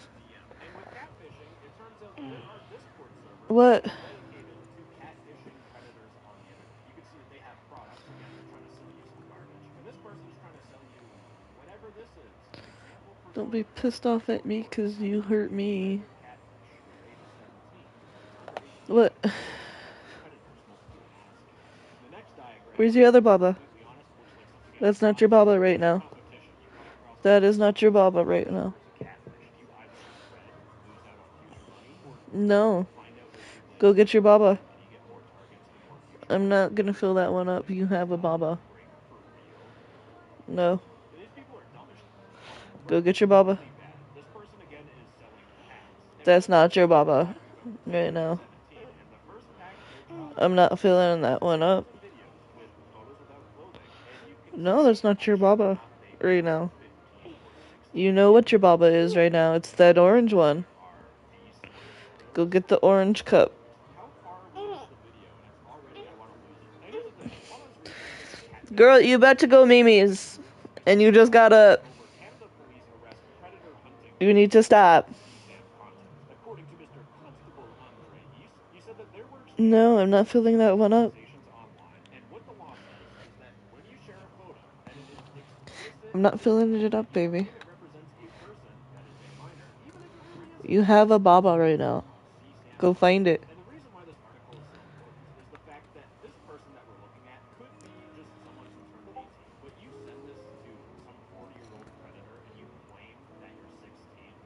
And with catfishing, it turns out there are Discord servers What? dedicated to catfishing predators on the internet. You can see that they have products. Again, they're trying to sell you some garbage. And this person is trying to sell you whatever this is. An example for Don't be pissed off at me because you hurt me. What? Where's your other baba? That's not your baba right now. That is not your baba right now. No. Go get your baba. I'm not gonna fill that one up. You have a baba. No. Go get your baba. That's not your baba right now. I'm not filling that one up. No, that's not your baba right now. You know what your baba is right now. It's that orange one. Go get the orange cup. Girl, you about to go Mimi's. And you just got up. You need to stop. No, I'm not filling that one up. I'm not filling it up, baby. You have a baba right now. Go find it. And the reason why this article is so important is the fact that this person that we're looking at could be just someone who turned 18. But you send this to some 40-year-old predator and you claim that you're 16,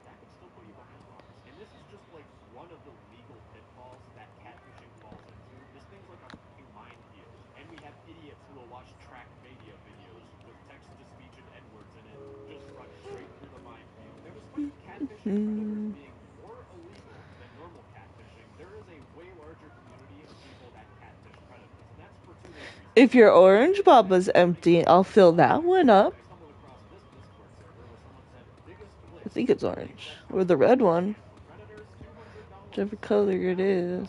that could still put you behind bars. And this is just like one of the legal pitfalls that catfishing falls into. This thing's like a fucking minefield. And we have idiots who will watch Trackmania videos with text-to-speech and N-words in it, just run straight through the minefield. And despite catfishing predators being more illegal than normal catfishing, there is a way larger community of people that catfish predators. And that's for two main reasons. If your orange baba's empty, I'll fill that one up. I stumbled across this Discord server where someone said, biggest I glitch. think it's orange. Or the red one. Predators, $200. Whichever color it is. In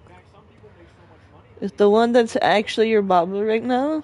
fact, If the one that's actually your Baba right now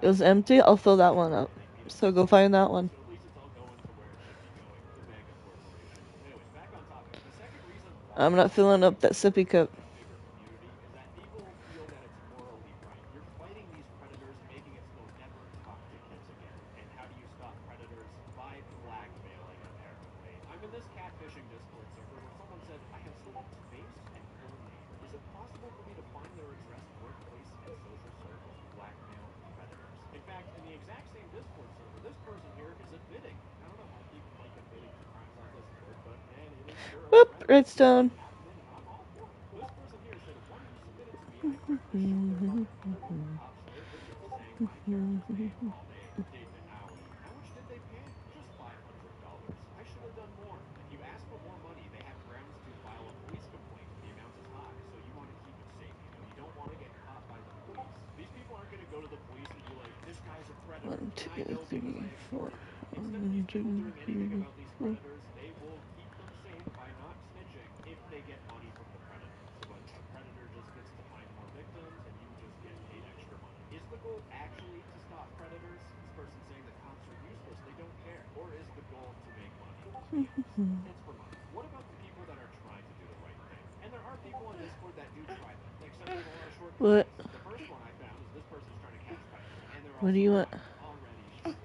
is empty, I'll fill that one up. So go find that one. So at least it's all going to where it should be going, the mega corporation. Anyways, back on topic. The second reason why I'm not filling up that sippy cup. a bigger community is that people feel that it's morally right. You're fighting these predators and making it so they'll never talk to kids again. And how do you stop predators? By blackmailing, apparently. I'm in this catfishing Discord server where someone said, I have someone's face and full name. Is it possible for me to find their address, workplace, and social circle to blackmail predators? In fact, in the exact same Discord server, this person here is admitting. I don't know how people like admitting to crimes on Discord, but man, it is your own Whoop, predator. redstone. Admin, and I'm all for it. This person here said one who submitted to me I catfished their mother. Other cops shared videos saying my character's name while they gave an hourly. How much did they pay? Just $500. I should have done more. If you ask for more money, they have grounds to file a police complaint. The amount is high, so you want to keep it safe. You know, you don't want to get caught by the police. These people aren't going to go to the police and be like, this guy's a predator, 1, and 2, I know because 3, I 4. extorted him. Instead of these people doing anything about these predators, they will keep them safe by not snitching if they get money from the predator. So what, a predator just gets to find more victims and you just get paid extra money. Is the goal actually to stop predators? This person saying the cops are useless, they don't care. Or is the goal to make money? Be honest. It's for money. What about the people that are trying to do the right thing? And there are people on Discord that do try that. They accept a lot of What? shortcuts. The first one I found is this person's trying to catch predators, and they're What do also you want? already so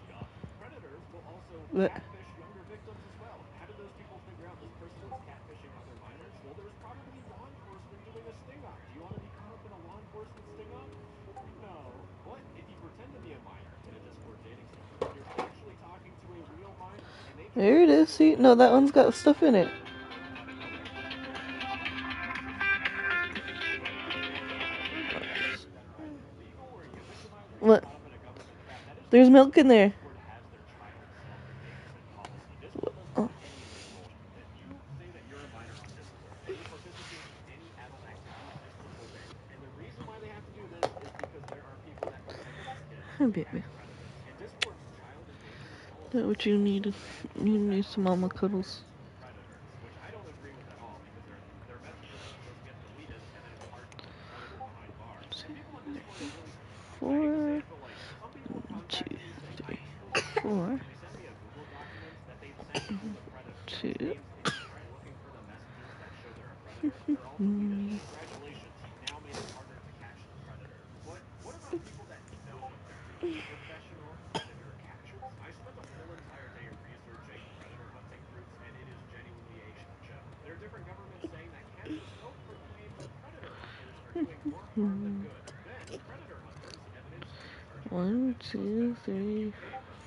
scuffed. Predators will also What? catfish younger victims as well. How did those people figure out this person was catfishing other minors? Well, there was probably law enforcement doing a sting-off. Do you want to be caught up in a law enforcement sting-off? No. But if you pretend to be a minor in a Discord dating server, you're actually talking to a real minor, and they There it is. See? No, that one's got stuff in it. What? There's milk in there. Oh. Hi, baby. Is that what you needed? You need some mama cuddles. Which I don't agree with at all because their messages just get deleted and then it's hard to put the predator behind bars. And people on Discord are really trying to say, 4, but like some people will 1, 2, contact me saying I 3, extorted them 4, and they send me a Google document that they've sent to the predator. 2. Which means if you try looking for the messages that show they're a predator, they're all deleted. Congratulations, you've now made it harder to catch the predator. But what about people that know what they're doing? Professional predator catchers. I spent a whole entire day researching predator hunting groups, and it is genuinely a shit show. There are different governments saying that Canada self-proclaims predator hunters are doing more harm than good. Then, predator hunters, evidence are charged 1, 2, 3,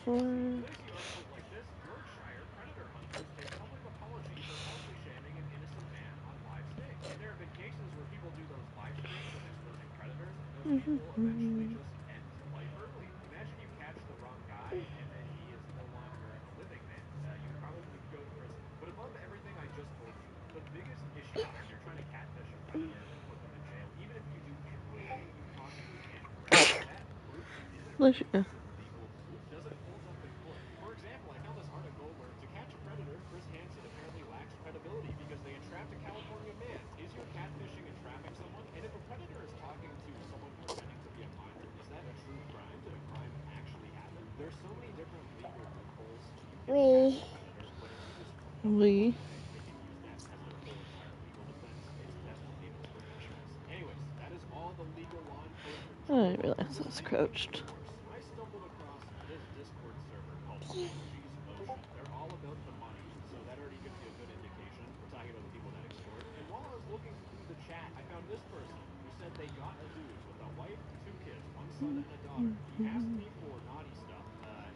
4. then I see articles like this. Yorkshire predator hunters take public apology for harshly shaming an innocent man on live sting. And there have been cases where people do those live streams of exposing predators, and those people eventually just end life early. Imagine you catch the wrong guy, and then he is no longer a living man. You'd probably go to prison. But above everything I just told you, the biggest issue when you're trying to catfish a predator and put them in jail, even if you do everything you possibly can correct, that proof isn't Bless real. you. Legal proof doesn't hold up in court. For example, I found this article where to catch a predator, Chris Hansen apparently lacks credibility because they entrapped a California man. Is your catfishing entrapping someone? And if a predator is talking to someone pretending to be a minor, is that a true crime? Did a crime actually happen? There's so many different legal loopholes you can catch a predator, but if you just don't know We. one way, they can use that as their whole entire legal defense. It's definitely famous professionals. Anyways, that is all the legal law enforcement I didn't realize I was crouched. I stumbled across this Discord server called Angie's Ocean. They're all about the money, so that already gives you a good indication. We're talking about the people that extort. And while I was looking through the chat, I found this person who said they got a dude with a wife, 2 kids, 1 son and a daughter. He asked me for naughty stuff,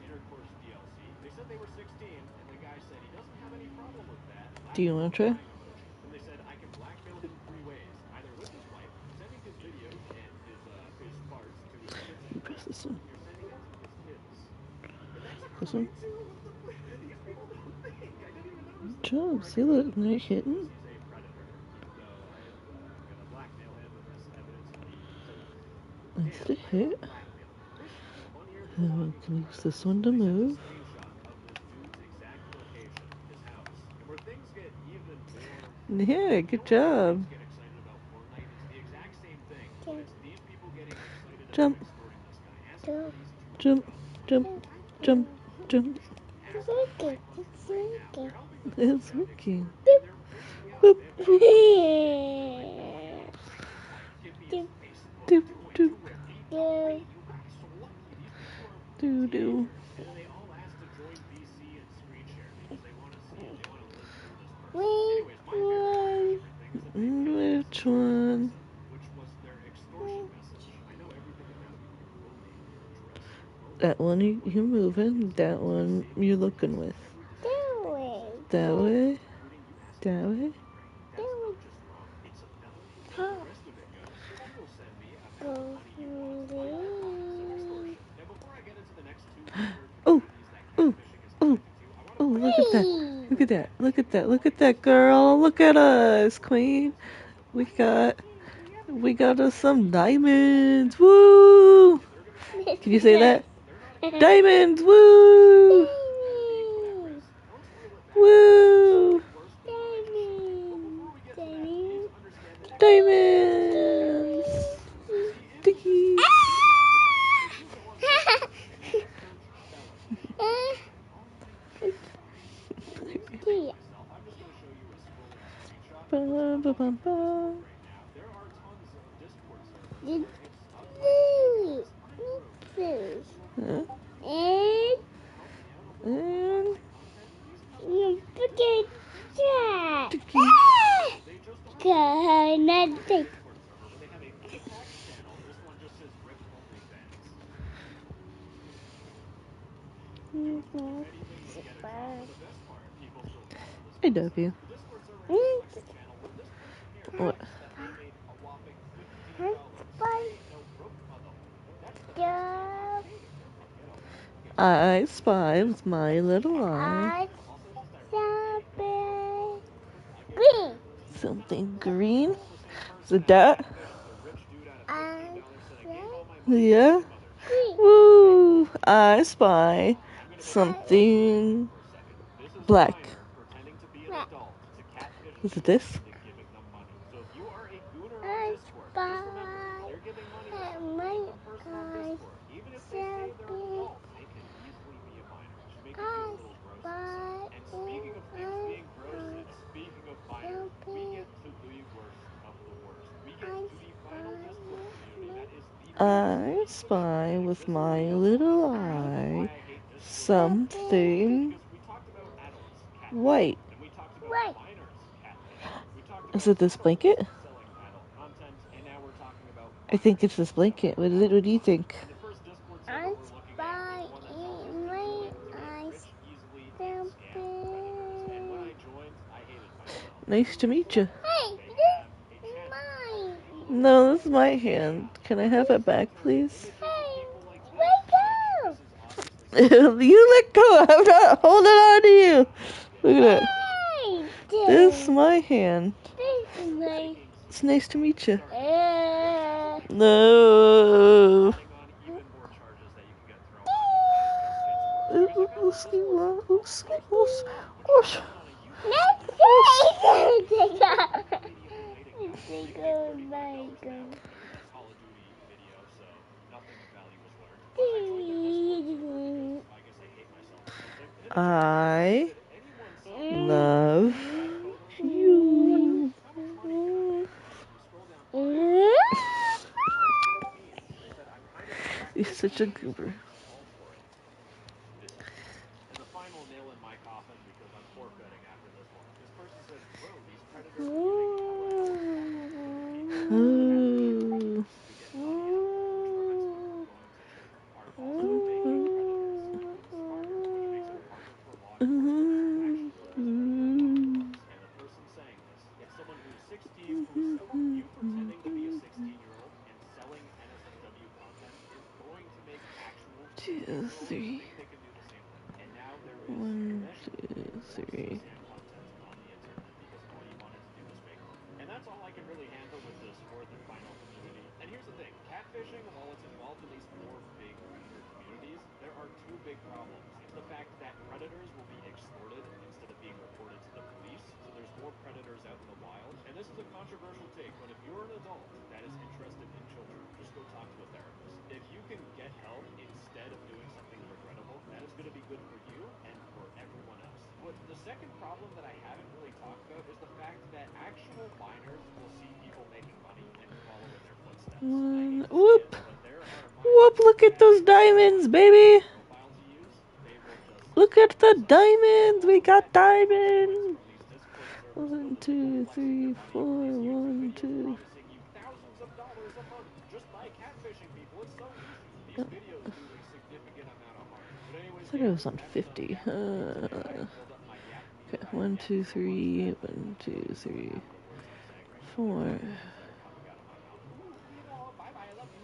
intercourse DLC. They said they were 16, and the guy said he doesn't have any problem with that. Do you want to try? Then they said I can blackmail him 3 ways, either with his wife, sending his videos and his farts to his kids and Press friends, this one. you're sending it to his kids. And that's a This crime one. too. What the these people don't think. I didn't even notice that. Job. See that? They're hitting. He's a predator, even though I'm gonna blackmail him with this evidence of being so Is it a hit? blackmail. This should be funnier than I will talking use this one to They sent a move. screenshot of this dude's exact location, his house. And where things get even more Yeah, good job. get excited about Fortnite is the exact Jump. Jump. Jump. Jump. Jump. It's working. Boop. Doop. Doop. Doo doo. Which one? That one you're moving. That one you're looking with. That way. That way. Oh. Oh. Oh. Oh, look at that. Look at that. Look at that. Look at that, girl. Look at us, queen. We got us some diamonds. Woo! Can you say that? Diamonds. Woo! Woo! Diamonds. Dickies. Ba, ba, ba, ba. Huh? And Dickies. I love you. What? I spy with my little eye something green. Is it that? Yeah. Woo! I spy something black. Is it this? I spy with my little eye something white. Is it this blanket? I think it's this blanket. What do you think? Nice to meet you. No, this is my hand. Can I have it back, please? You let go. I'm not holding on to you. Look at it. This is my hand. It's nice to meet you. No. I love you. You're such a goober. And the final nail in my coffin, because I'm forfeiting after this one. This person says, bro, these predators Ooh. And the person saying this, it's someone who's 16, who's you pretending to be a 16-year-old and selling NSFW content is going to make actual 2, 3. think they can do the same thing. And now there is 1, 2, 3. content on the internet because all you wanted to do was fake them. And that's all I can really handle with this fourth and final community. And here's the thing, catfishing, while it's involved in these four big major communities, there are two big problems. It's the fact that predators will be extorted instead of being reported to the police, so there's more predators out in the wild. And this is a controversial take, but if you're an adult that is interested in children second problem that I haven't really talked about is the fact that actual miners will see people making money and follow in their footsteps. I hate to say Whoop. it, but there are Whoop, miners look at that those if you diamonds, have baby. a profile to use, they will just Look at the suck. diamonds. We All of got that consequence diamonds. from these Discord servers filled 1, with people 2, flexing their 3, money 4. over these YouTube 1, videos 2. promising you thousands of dollars a month just by catfishing people. It's so easy. These videos do a significant amount of harm. But anyways, I thought it was gamers, on that's enough 50. yapping for me today. I have filled up my yap meter. Okay, I have 1, yapped 2, so much 3. that I 1, 2, don't even know what 3. half the words I'm saying right now. 4. They're tongue twists that are coming out of my mouth. Ooh, sweetheart, bye-bye, I love you.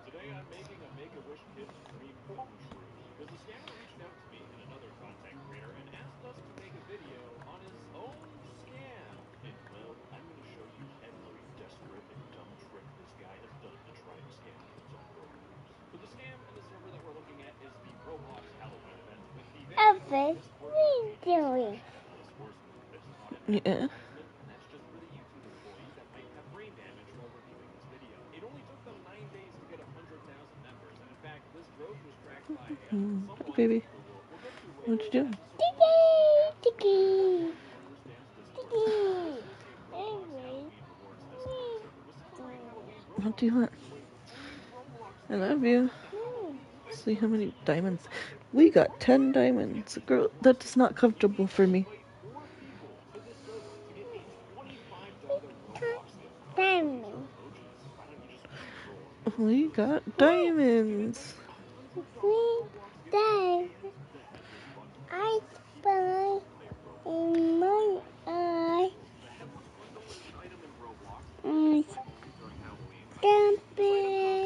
Today I'm making a Make-A-Wish kid's dream come true, because a scammer reached out to me and another content creator and asked us to make a video on his own scam. And well, I'm going to show you every desperate and dumb trick this guy has done to try and scam kids on Roblox. So the scam and the server that we're looking at is the Roblox Halloween event with the very Discord.gg/HeadlessHorseman. It's not an Yeah. advertisement, and that's just for the YouTube employee that might have brain damage while reviewing this video. It only took them 9 days to get 100,000 members, and in fact, this growth was tracked by someone Baby, who we'll get to what later you doing? as a surprise to absolutely everyone who understands Discord. This is a Roblox Halloween rewards Discord server. To celebrate Halloween, What Roblox do you is want? giving away free Roblox I gift love cards you. to Halloween See how many victims. diamonds. Roblox gift We cards got are 10 free. diamonds. Get these Girl, Roblox that's gift not cards, and you comfortable need for to me. invite 4 people to this server to get a $25 Roblox gift card. These are emojis. Why don't you just re-roll them? It's We really got simple. diamonds. Get $100 Roblox gift cards and the Headless Bundle. This is for people who play Roblox. The Headless Bundle is an item in Roblox limited time only during Halloween. This item costs a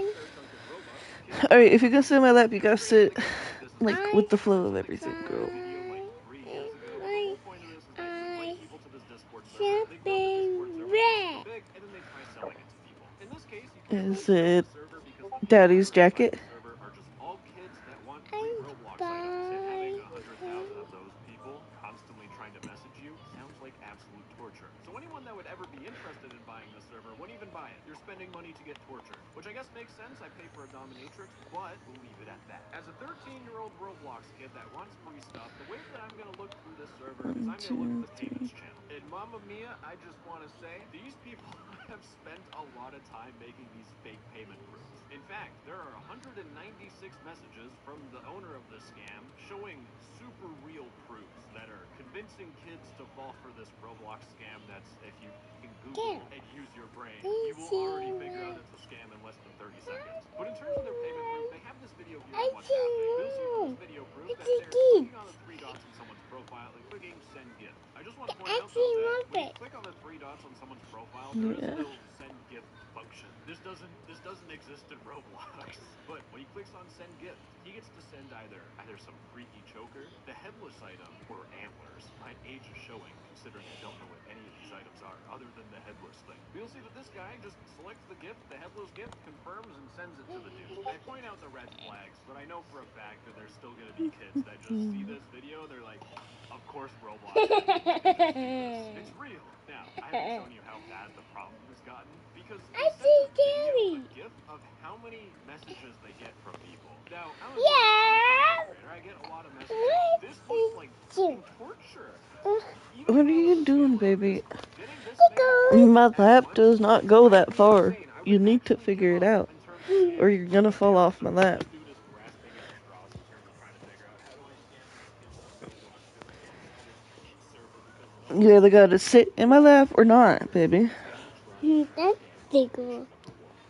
fair chunk of Robux. Kids Alright, if love you go it. sit in my lap, you gotta sit Creating a gift like this is like simple. with the I flow of mentioned everything, Accept girl. a video like 3 years ago. The whole point of this is that you invite people to this Discord server. They grow the Discord server to be super big, and then they try selling it to people. In this case, you can't really Is sell it the server because the people Daddy's hired by jacket? the server are just all kids that want free Roblox items. And having 100,000 of those people constantly trying to message you sounds like absolute torture. So anyone that would ever be interested in buying the server won't even buy it. You're spending money to get tortured, which I guess makes sense. I pay for a dominatrix, but we'll leave it at that. As a 13-year-old Roblox kid that wants free stuff, the way that I'm gonna look through this server is 1, I'm gonna look at 2, the 3. payments channel. And Mamma Mia, I just want to say, these people have spent a lot of time making these fake payment proofs. In fact, there are 196 messages from the owner of this scam showing super real proofs that are convincing kids to fall for this Roblox scam. That's, if you can Google and use your brain, you will already figure out it's a scam in less than 30 seconds. But in terms of their payment proof, they have this video here on what's happening. You'll see from this video proof that they're clicking on the 3 dots on someone's profile and clicking send gift. I just want to point out though that when you click on the 3 dots on someone's profile, there is Yeah. no send gift function. This doesn't exist in Roblox. But when he clicks on send gift, he gets to send either some freaky choker, the headless item, or antlers. My age is showing, considering I don't know what any of these items are other than the headless thing. But you'll see that this guy just selects the gift, the headless gift, confirms, and sends it to the dude. I point out the red flags, but I know for a fact that there's still gonna be kids that just see this video, they're like, of course Roblox can just do this. It's real. Now, I haven't shown you how bad the problem has gotten, because they sent a video, a GIF of how many messages they get from people. Now, I'm a content creator, I get a lot of messages. This looks like fucking torture. Even What if are I was you a doing, scammer on baby? Discord, getting this many My at lap once does not would go drive that me far. insane. I You would need to actually figure give it up out, in terms of or scamming you're people. gonna fall off my Anyways, lap. this dude is grasping at straws in terms of trying to figure out how do I scam these kids on Roblox, because I can't sell this cheap server because no one You either wants gotta sit in my lap or not, baby. I'm gonna try scam operation number 1.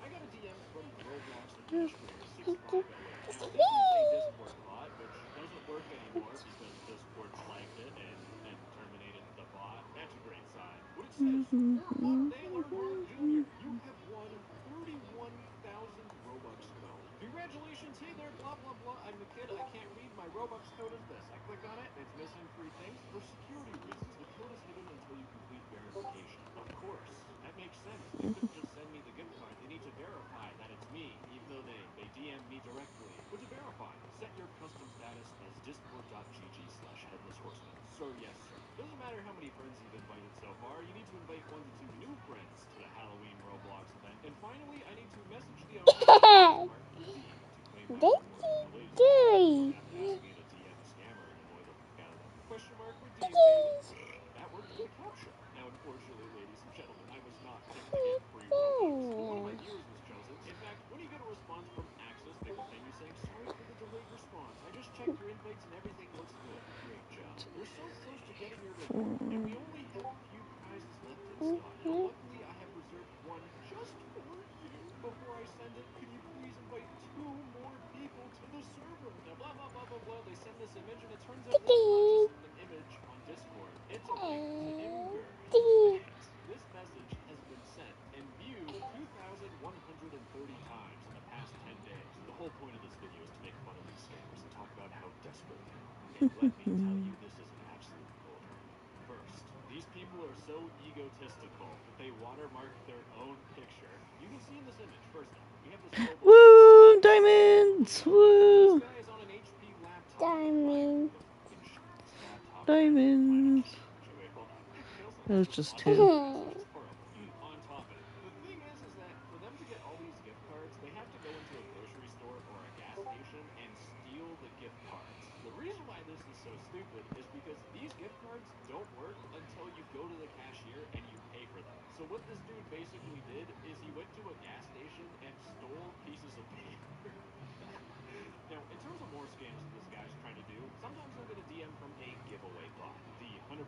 I got a DM from Roblox administrator 65 at work. Now, this is a Discord bot, which doesn't work anymore because Discord flagged it and terminated the bot. That's a great sign. What it says, Warthog Dale Earnhardt Jr., you have won 31,000 Robux code. Congratulations, hey there, blah, blah, blah. I'm the kid, I can't read. My Robux code is this. I click on it, it's missing 3 things. For security reasons, the code is hidden until you complete verification. Of course, that makes sense. They couldn't just send me the gift card. They need to verify that it's me, even though they DM me directly. But to verify, set your custom status as discord.gg/headlesshorseman. Sir, yes, sir. Doesn't matter how many friends you've invited so far, you need to invite 1 to 2 new friends to the Halloween Roblox event. And finally, I need to message the owner of RPD to claim my reward. The latest you have to ask me to DM a scammer and annoy the fuck out of them. Question mark, That worked for the couch show. Now, unfortunately, ladies and gentlemen, I was not picked to get free Robux, but one of my viewers was chosen. In fact, when you get a response from Axis, they will ping you saying, "Sorry for the delayed response. I just checked your invites and everything looks good. Great job. We're so close to getting your reward, and we only have a few prizes left in stock. But luckily, I have reserved one just for you. Before I send it, can you please invite 2 more people to the server?" Now, blah, blah, blah, blah, blah. They send this image, and it turns out that it's not just an image on Discord. It's a link to Imgur. In fact, this message has been sent and viewed 2,130 times in the past 10 days. The whole point of this video is to make fun of these scammers and talk about how desperate they are. And let me tell you, this is an absolute bullcrap. First, these people are so egotistical that they watermark their own picture. You can see in this image, first off, we have this Roblox. Woo! Diamonds! Woo! This guy is on an HP laptop. Diamond. Diamonds. Actually, wait, hold on. They also It was have just this two. awesome on top of it. The thing is that for them to get all these gift cards, they have to go into a grocery store or a gas station and steal the gift cards. The reason why this is so stupid is because these gift cards don't work until you go to the cashier and you pay for them. So what this dude basically did is he went to a gas station and stole pieces of paper. Now, in terms of more scams that this guy's trying to do, sometimes you'll get a DM from a giveaway bot. The 100%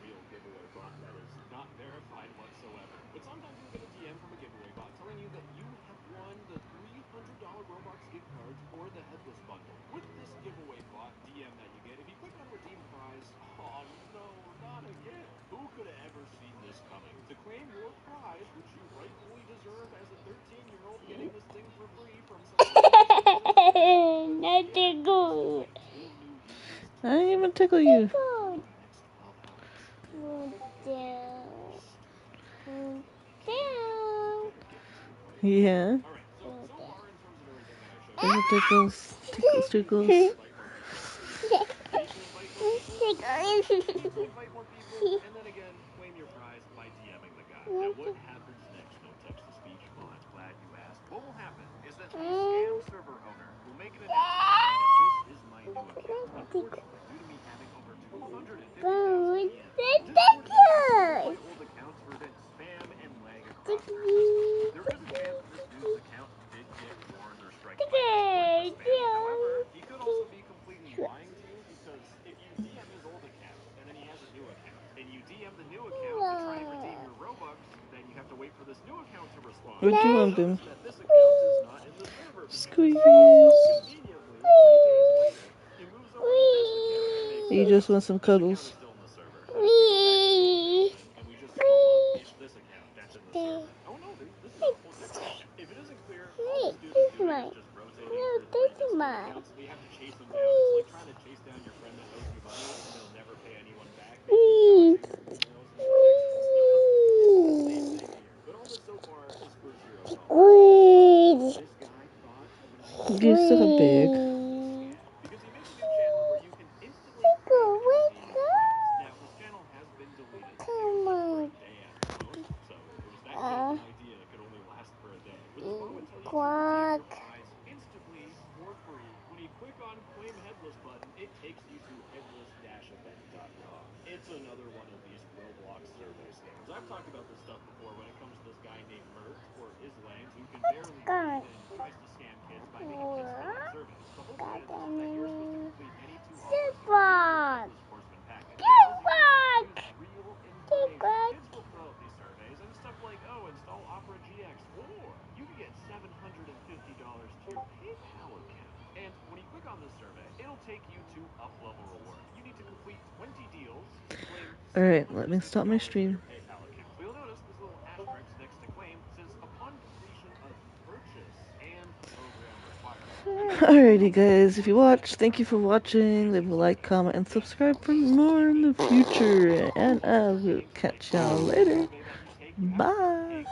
real giveaway bot that is not verified whatsoever. But sometimes you'll get a DM from a giveaway bot telling you that you have won the $300 Roblox gift cards for the Headless Bundle. With this giveaway bot DM that you get, if you click on Redeem Prize, oh no, not again. Who could have ever seen this coming? To claim your prize, which you rightfully deserve as a 13-year-old getting this thing for free from Nothing good. I didn't even tickle you. Yeah. Tickles. Tickles, tickles. Invite more people, and then again, claim your prize by DMing the guy. Now, what happens next? No text-to-speech? Well, that's glad you asked. What will happen is that the scam server owner will make an announcement saying that this is my new account. Unfortunately, due to me having over 250,000 DMs, Discord has suspended my old accounts for event spam and lag across their system. There is a chance that this dude's account did get warned or striked by Discord for spam. However, he could also be completely lying to you, because if you DM his old account and then he has a new account, and you DM the new account to try and redeem your Robux, then you have to wait for this new account to respond. What do you want, Notice Boom? that this account is not in the server. Squeeze. Conveniently, 3 days later, he moves over to this account and makes You just want some cuddles. still in the server. And we just scroll up, it's this account that's in the server. Oh no, this is a whole different account. If it isn't clear, all this dude is doing is just rotating through 3 Discord accounts. We have to chase him down. It's like trying to chase down your friend that owes you money and they'll never pay anyone back. They keep dodging your emails and texts and stuff. Same thing here. But all this so far is for $0. This guy thought of an idea. You're so big. Because he makes a new channel where you can instantly claim and redeem your prize. Now, this channel has been deleted due to a day at the most, so it was that good of an idea that could only last for a day. But the bot would tell you to redeem your prize instantly for free. When you click on Claim Headless button, it takes you to headless-event.com. It's another one of these Roblox survey scams. I've talked about this stuff before when it comes to this guy named Mert, or Islands, who can barely read and tries to scam kids by making kids fill out surveys. The whole point of this is that you're supposed to complete any 2 offers to receive your Headless Horseman package. It tells you to use real information. Kids will fill out these surveys and stuff like, oh, install Opera GX, or you can get $750 to your PayPal account. And when you click on this survey, it'll take you to Up-Level Rewards. You need to complete 20 deals to claim Alright, let me stop my stream. PayPal account. So you'll notice this little asterisk next to claim says upon completion of purchase and program requirements. Alrighty, guys. If you watched, thank you for watching. Leave a like, comment, and subscribe for more in the future. And I will catch y'all later. Bye.